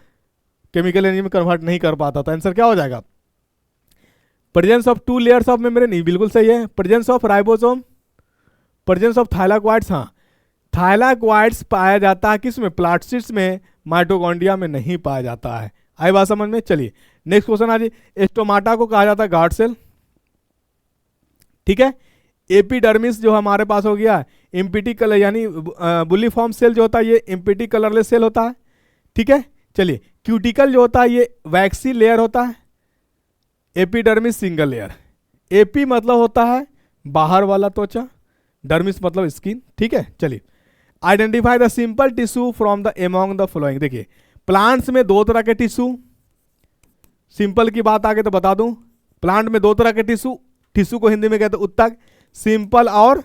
केमिकल एनर्जी में कन्वर्ट नहीं कर पाता। तो आंसर क्या हो जाएगा? Presence of 2 layers of membrane, बिल्कुल सही है। Presence of ribosome, presence of thylakoids, हाँ थाइलाकोइड्स पाया जाता है किसमें? प्लास्टिड्स में, माइटोकॉन्ड्रिया में नहीं पाया जाता है। आई बात समझ में? चलिए नेक्स्ट क्वेश्चन आ जी। स्टोमाटा को कहा जाता है गार्ड सेल। ठीक है। एपिडर्मिस जो हमारे पास हो गया, इम्पिटी कलर यानी बुलिफॉर्म सेल जो होता है ये इम्पिटी कलरलेस सेल होता है, ठीक है। चलिए, क्यूटिकल जो होता है ये वैक्सी लेयर होता है, एपिडर्मिस सिंगल लेयर। एपी मतलब होता है बाहर वाला त्वचा, डर्मिस मतलब स्किन, ठीक है। चलिए, identify the simple tissue from the among the following. देखिए, प्लांट्स में दो तरह के टिश्यू, सिंपल की बात आगे तो बता दूं, प्लांट में दो तरह के टिश्यू, टिश्यू को हिंदी में कहते हैं उत्तक, सिंपल और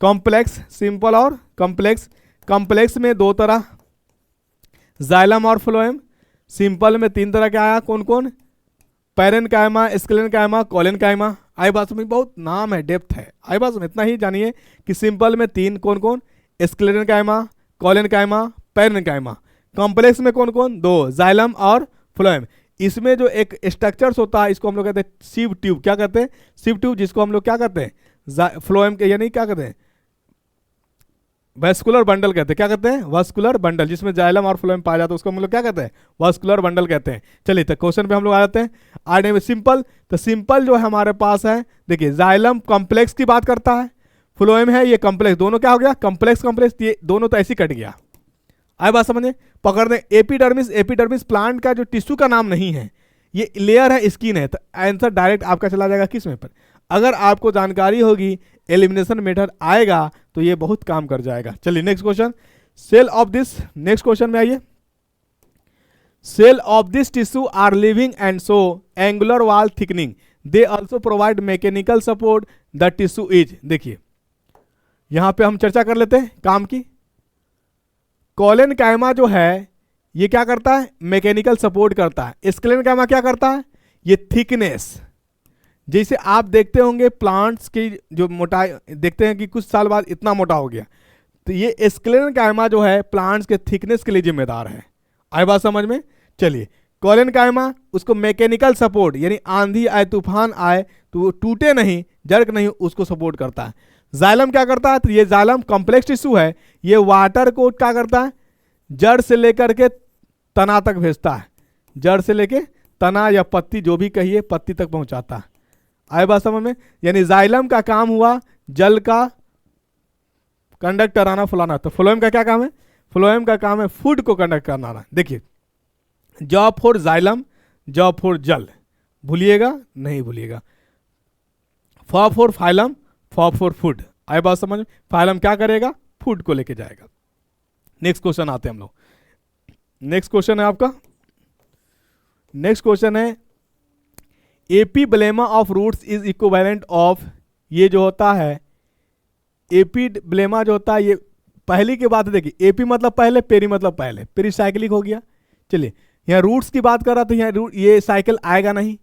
कॉम्प्लेक्स। सिंपल और कॉम्प्लेक्स, कॉम्प्लेक्स में दो तरह, जाइलम और फ्लोएम। सिंपल में तीन तरह के आया, कौन कौन, पैरेनकाइमा, स्क्लेरेनकाइमा, कोलेनकाइमा। आई बात में बहुत नाम है, डेप्थ है, आई बात में इतना ही जानिए कि सिंपल में तीन, कौन कौन, स्क्लेरेनकाइमा, कोलेनकाइमा, पैरेनकाइमा। कॉम्प्लेक्स में कौन कौन, दो, जाइलम और फ्लोएम। इसमें जो एक स्ट्रक्चर्स होता है इसको हम लोग कहते हैं सिव ट्यूब। क्या कहते हैं, सिव ट्यूब, जिसको हम लोग क्या कहते हैं, फ्लोएम के यानी क्या कहते हैं, वैस्कुलर बंडल कहते हैं। क्या कहते हैं, वस्कुलर बंडल, जिसमें जाइलम और फ्लोएम पाया जाता है उसको हम लोग क्या कहते हैं, वस्कुलर बंडल कहते हैं। चलिए, तो क्वेश्चन पे हम लोग आ जाते हैं। आने में सिंपल, तो सिंपल जो है हमारे पास है, देखिए जाइलम कॉम्प्लेक्स की बात करता है, फ्लोएम है ये कॉम्प्लेक्स, दोनों क्या हो गया, कॉम्प्लेक्स कॉम्प्लेक्स, ये दोनों तो ऐसे कट गया। आए बात समझे, पकड़ दें। एपिडर्मिस, एपिडर्मिस प्लांट का जो टिश्यू का नाम नहीं है, ये लेयर है, स्किन है, तो आंसर डायरेक्ट आपका चला जाएगा किस में पर। अगर आपको जानकारी होगी, एलिमिनेशन मेथड आएगा तो ये बहुत काम कर जाएगा। चलिए next question, cell of this, next question में आइए। Cell of this tissue are living and show angular wall thickening, they also provide mechanical support, the tissue is. देखिए, यहां पे हम चर्चा कर लेते हैं काम की। कोलेनकाइमा जो है ये क्या करता है, मैकेनिकल सपोर्ट करता है। स्क्लेरेनकाइमा क्या करता है, ये थिकनेस, जैसे आप देखते होंगे प्लांट्स की जो मोटाई देखते हैं कि कुछ साल बाद इतना मोटा हो गया, तो ये स्क्लेरेनकाइमा जो है प्लांट्स के थिकनेस के लिए जिम्मेदार है। आए बात समझ में। चलिए, कोलेनकाइमा उसको मैकेनिकल सपोर्ट यानी आंधी आए तूफान आए तो वो टूटे नहीं, जर्क नहीं, उसको सपोर्ट करता है। जाइलम क्या करता है, तो ये जाइलम कॉम्प्लेक्स टिश्यू है, ये वाटर को क्या करता है, जड़ से लेकर के तना तक भेजता है, जड़ से लेके तना या पत्ती जो भी कहिए पत्ती तक पहुंचाता है। आए बात समझ में, यानी जाइलम का काम हुआ जल का कंडक्ट कराना फुलाना, तो फ्लोएम का क्या काम है, फ्लोएम का काम है फूड को कंडक्ट कराना। देखिए, job for xylem, job for जल, भूलिएगा नहीं भूलिएगा। For for phylum, for for food. आए बात समझ में, फाइलम क्या करेगा, फूड को लेके जाएगा। नेक्स्ट क्वेश्चन आते हैं हम लोग। नेक्स्ट क्वेश्चन है आपका, नेक्स्ट क्वेश्चन है epiblema of roots is equivalent of, ये जो होता है एपीब्लेमा जो होता है ये पहली की बात है। देखिए, एपी मतलब पहले, पेरी मतलब पहले, पेरीसाइक्लिक हो गया। चलिए, यहाँ रूट्स की बात कर रहा तो यहाँ ये साइकिल आएगा नहीं,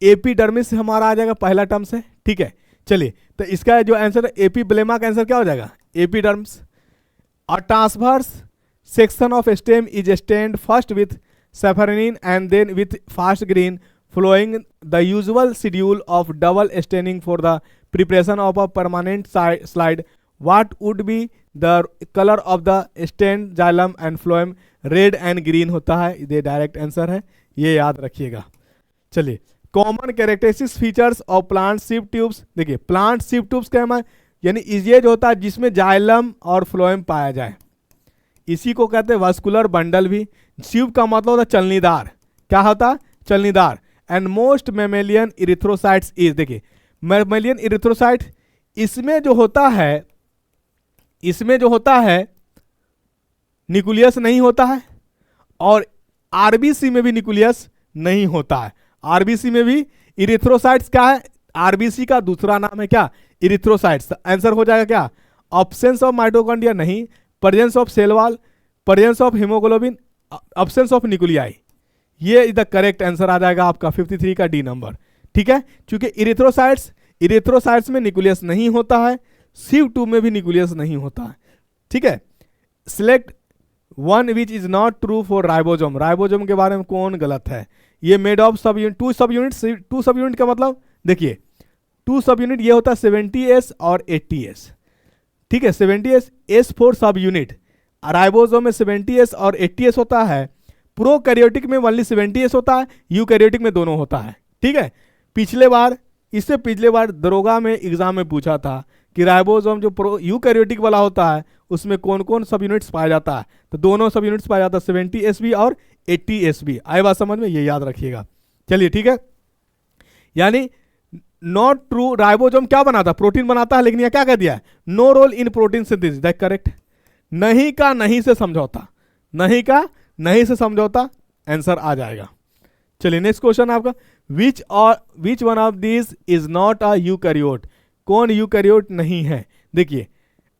एपीडर्मिस हमारा आ जाएगा पहला टर्म से, ठीक है। चलिए, तो इसका जो आंसर है एपीब्लेमा का आंसर क्या हो जाएगा, एपीडर्म्स। और transverse section of stem is stained first with safranin and then with fast green following the usual schedule of double staining for the preparation of a permanent slide. What would be the color of the stained xylem and phloem? Red and green होता है, ये direct answer है, ये याद रखिएगा। चलिए, common characteristics features of plant sieve tubes. देखिए, plant sieve tubes क्या है, यानी ये जो होता है जिसमें जाइलम और फ्लोएम पाया जाए, इसी को कहते हैं वास्कुलर बंडल भी। सिव का मतलब होता है चलनीदार, क्या होता है, चलनीदार। And most mammalian erythrocytes is, देखिए मेमेलियन इरिथ्रोसाइट, इसमें जो होता है, इसमें जो होता है न्यूक्लियस नहीं होता है, और आरबीसी में भी न्यूक्लियस नहीं होता है। आरबीसी में भी इरिथ्रोसाइट्स क्या है, आरबीसी का दूसरा नाम है क्या, इरिथ्रोसाइट्स। आंसर हो जाएगा क्या, ऑब्सेंस ऑफ माइटोकॉन्ड्रिया नहीं, presence of cell wall, presence of haemoglobin, absence of nuclei, ये इधर करेक्ट आंसर आ जाएगा आपका 53 का डी नंबर, ठीक है। क्योंकि इरिथ्रोसाइट्स में न्यूक्लियस नहीं होता है, सिव टू में भी न्यूक्लियस नहीं होता है, ठीक है। Select one which is not true for ribosome, ribosome के बारे में कौन गलत है, ये made of subunit, two subunit का मतलब देखिए, टू सब यूनिट ये होता है 70S और 80S, ठीक है। 70S, S फॉर सब यूनिट, राइबोसोम में 70S और 80S होता है। प्रोकैरियोटिक में ओनली 70S होता है, यूकैरियोटिक में दोनों होता है, ठीक है। पिछले बार इससे पिछले बार दरोगा में एग्जाम में पूछा था कि राइबोसोम जो यूकैरियोटिक वाला होता है उसमें कौन कौन सब यूनिट्स पाया जाता है, तो दोनों सब यूनिट्स पाया जाता है 70 एसबी और 80 एसबी। आए बात समझ में, ये याद रखिएगा। चलिए ठीक है, यानी नॉट ट्रू, राइबोसोम क्या बनाता है, प्रोटीन बनाता है, लेकिन ये क्या कह दिया है, no role in protein synthesis, that correct. नहीं का नहीं से समझौता, नहीं का नहीं से समझौता, आंसर आ जाएगा। चलिए नेक्स्ट क्वेश्चन आपका, which one of this is not a eukaryote, कौन यूकैरियोट नहीं है। देखिए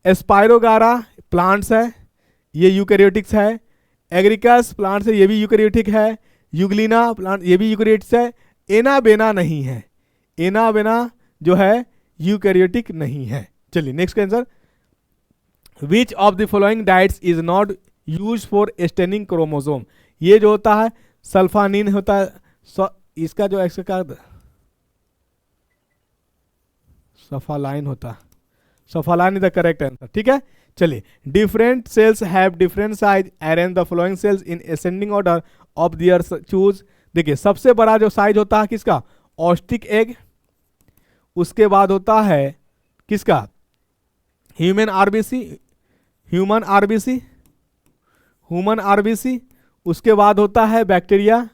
एस्पायरोगारा प्लांट्स है, ये यूकैरियोटिक्स है। एग्रिकस प्लांट्स है, ये भी यूकैरियोटिक है। यूग्लिना प्लांट, ये भी यूकैरियोटिक्स है। एनाबेना नहीं है, एनाबेना जो है यूकैरियोटिक नहीं है। चलिए next answer, which of the following diets is not use for staining chromosome, ये जो होता है सल्फानिन होता है, इसका जो एक्सका सफालाइन होता है, सफालाइन इज द करेक्ट आंसर। ठीक है, चलिए different cells have different size, arrange the following sales in ascending order of their choose. देखिए सबसे बड़ा जो साइज होता है किसका, ऑस्टिक एग, उसके बाद होता है किसका, human RBC, human RBC, human RBC, उसके बाद होता है बैक्टीरिया,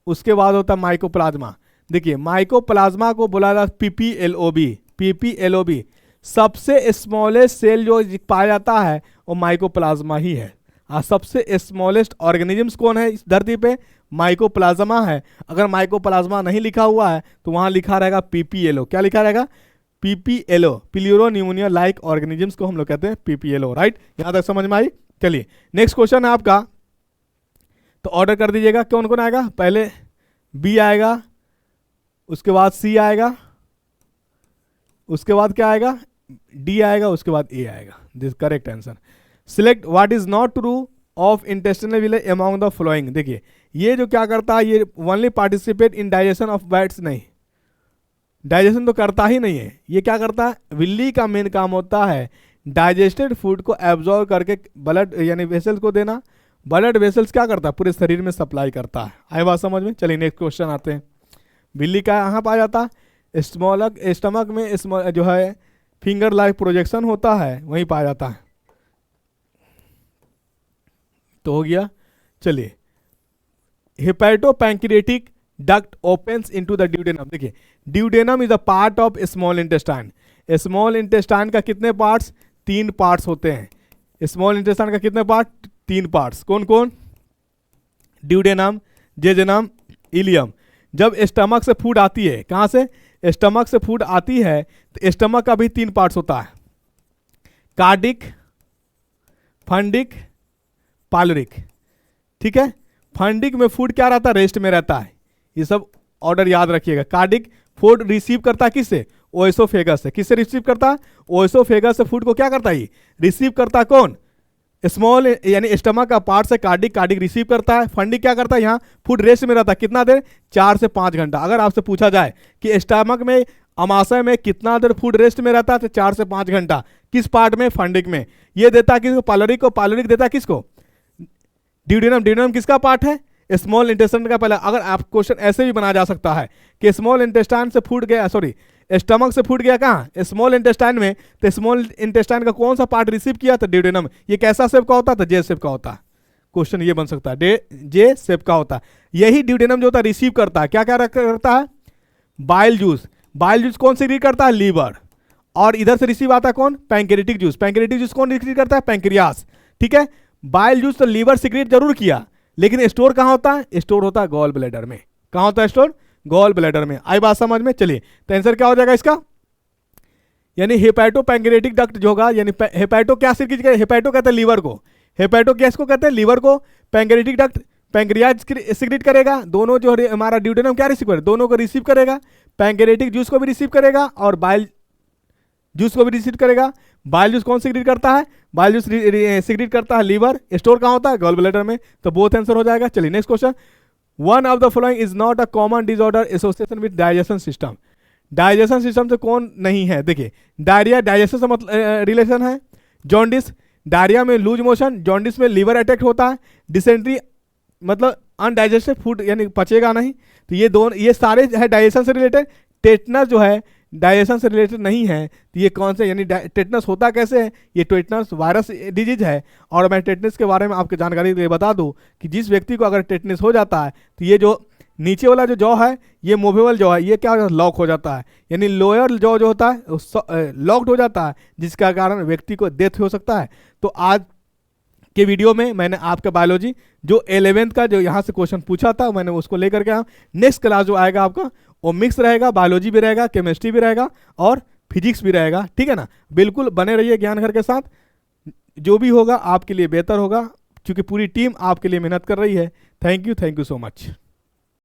उसके बाद होता है माइकोप्लाज्मा। देखिए माइकोप्लाज्मा को बोला जाता है पीपीएलओबी, पीपीएलओबी। सबसे स्मॉलेस्ट सेल जो पाया जाता है वो माइकोप्लाज्मा ही है। सबसे स्मॉलेस्ट ऑर्गेनिजम्स कौन है इस धरती पे, माइकोप्लाज्मा है। अगर माइकोप्लाज्मा नहीं लिखा हुआ है तो वहां लिखा रहेगा पीपीएलओ, क्या लिखा रहेगा, PPLO, furrow pneumonia like organisms को हम लोग कहते हैं पीपीएलओ। राइट, यहां तक समझ में आई। चलिए नेक्स्ट क्वेश्चन है आपका, तो ऑर्डर कर दीजिएगा कौन कौन आएगा, पहले बी आएगा, उसके बाद सी आएगा, उसके बाद क्या आएगा, डी आएगा, उसके बाद ए आएगा। This correct answer. Select what is not true of intestinal villi among the following. देखिए ये जो क्या करता है, ये only participate in digestion of fats, नहीं डाइजेशन तो करता ही नहीं है। ये क्या करता है, विल्ली का मेन काम होता है डाइजेस्टेड फूड को एब्जॉर्ब करके ब्लड यानी वेसल्स को देना। ब्लड वेसल्स क्या करता है, पूरे शरीर में सप्लाई करता है। आए बात समझ में। चलिए नेक्स्ट क्वेश्चन आते हैं, बिल्ली का यहाँ पाया जाता है, स्टमक में जो है फिंगर लाइक प्रोजेक्शन होता है, वहीं पाया जाता है। तो हो गया। चलिए hepatopancreatic duct opens into the duodenum. देखिए duodenum is a part of small intestine. Small intestine का कितने पार्ट्स, 3 पार्ट्स होते हैं। स्मॉल इंटेस्टाइन का कितने पार्ट, 3 पार्ट्स। कौन कौन, ड्यूडेनम, जेजुनम, इलियम। जब स्टमक से फूड आती है, कहाँ से, स्टमक से फूड आती है, तो स्टमक का भी 3 पार्ट्स होता है, कार्डिक, फंडिक, पाइलोरिक। ठीक है, फंडिक में फूड क्या रहता है, रेस्ट में रहता है। ये सब ऑर्डर याद रखिएगा। कार्डिक फूड रिसीव करता है किससे, ओएसोफेगस से। किससे रिसीव करता है, ओएसोफेगस से फूड को क्या करता है, रिसीव करता है कौन, स्मॉल यानी स्टमक का पार्ट से कार्डिक, कार्डिक रिसीव करता है। फंडिक क्या करता है, यहाँ फूड रेस्ट में रहता है, कितना देर, 4 से 5 घंटा। अगर आपसे पूछा जाए कि स्टमक में अमाशय में कितना देर फूड रेस्ट में रहता है, तो 4 से 5 घंटा। किस पार्ट में, फंडिक में। ये देता है किसको, पाइलोरिक को। पाइलोरिक देता है किसको, ड्यूडेनम। ड्यूडेनम किसका पार्ट है, स्मॉल इंटेस्टाइन का। पहला अगर आप क्वेश्चन ऐसे भी बनाया जा सकता है कि स्मॉल इंटेस्टाइन से फूड गया, सॉरी स्टमक से फूड गया कहाँ, स्मॉल इंटेस्टाइन में, तो स्मॉल इंटेस्टाइन का कौन सा पार्ट रिसीव किया, तो ड्यूडेनम। ये कैसा शेप का होता है, तो जे शेप का होता है। क्वेश्चन ये बन सकता है, जे शेप का होता है। यही ड्यूडेनम जो होता है रिसीव करता है, क्या क्या करता है, बाइल जूस। बाइल जूस कौन सिक्रीट करता है, लीवर। और इधर से रिसीव आता है कौन, पैंक्रियाटिक जूस। पैंक्रियाटिक जूस कौन सिक्रीट करता है, पैंक्रियास। ठीक है, बाइल जूस तो लीवर सिक्रीट जरूर किया, लेकिन स्टोर कहाँ होता है, स्टोर होता है गॉल ब्लैडर में। कहाँ होता है स्टोर, गॉल ब्लैडर में। आई बात समझ में। चलिए तो आंसर क्या हो जाएगा इसका, यानी हेपेटोपैंक्रियाटिक डक्ट जो होगा, यानी हेपेटो क्या सिक्रीट करे, हेपेटो कहते हैं लीवर को, हेपेटो क्या इसको कहते हैं, लीवर को। पैंक्रियाटिक डक्ट पैंक्रियाज सिक्रीट करेगा। दोनों जो हमारा ड्यूडेनम क्या रिसीव करेगा, दोनों को रिसीव करेगा। पैंक्रियाटिक जूस को भी रिसीव करेगा और बाइल जूस को भी रिसीव करेगा। बाइल जूस कौन सिक्रीट करता है, बाइल जूस सिक्रीट करता है लीवर। स्टोर कहाँ होता है, गॉल ब्लैडर में। तो बोथ आंसर हो जाएगा। चलिए next question, one of the following is not a common disorder association with digestion system. Digestion system से कौन नहीं है, देखिए डायरिया डाइजेशन से मतलब रिलेशन है। जॉन्डिस, डायरिया में लूज मोशन, जॉन्डिस में लीवर अटैक होता है। डिसेंट्री मतलब अनडाइजेस्टेड फूड यानी पचेगा नहीं। तो ये दोनों, ये सारे है डाइजेशन से रिलेटेड। टेटनस जो है डाइजेशन से रिलेटेड नहीं है, तो ये कौन से, यानी टेटनस होता कैसे है, ये टेटनस वायरस डिजीज है। और मैं टेटनस के बारे में आपकी जानकारी के लिए बता दूं कि जिस व्यक्ति को अगर टेटनस हो जाता है तो ये जो नीचे वाला जो जॉ है, ये मूवेबल जॉ है, ये क्या लॉक हो जाता है, यानी लोअर जॉ जो होता है लॉक्ड हो जाता है, जिसका कारण व्यक्ति को डेथ हो सकता है। तो आज के वीडियो में मैंने आपका बायोलॉजी जो 11th का जो यहाँ से क्वेश्चन पूछा था मैंने उसको लेकर के आया। नेक्स्ट क्लास जो आएगा आपका वो मिक्स रहेगा, बायोलॉजी भी रहेगा, केमिस्ट्री भी रहेगा और फिजिक्स भी रहेगा, ठीक है ना। बिल्कुल बने रहिए ज्ञान घर के साथ, जो भी होगा आपके लिए बेहतर होगा, क्योंकि पूरी टीम आपके लिए मेहनत कर रही है। Thank you so much.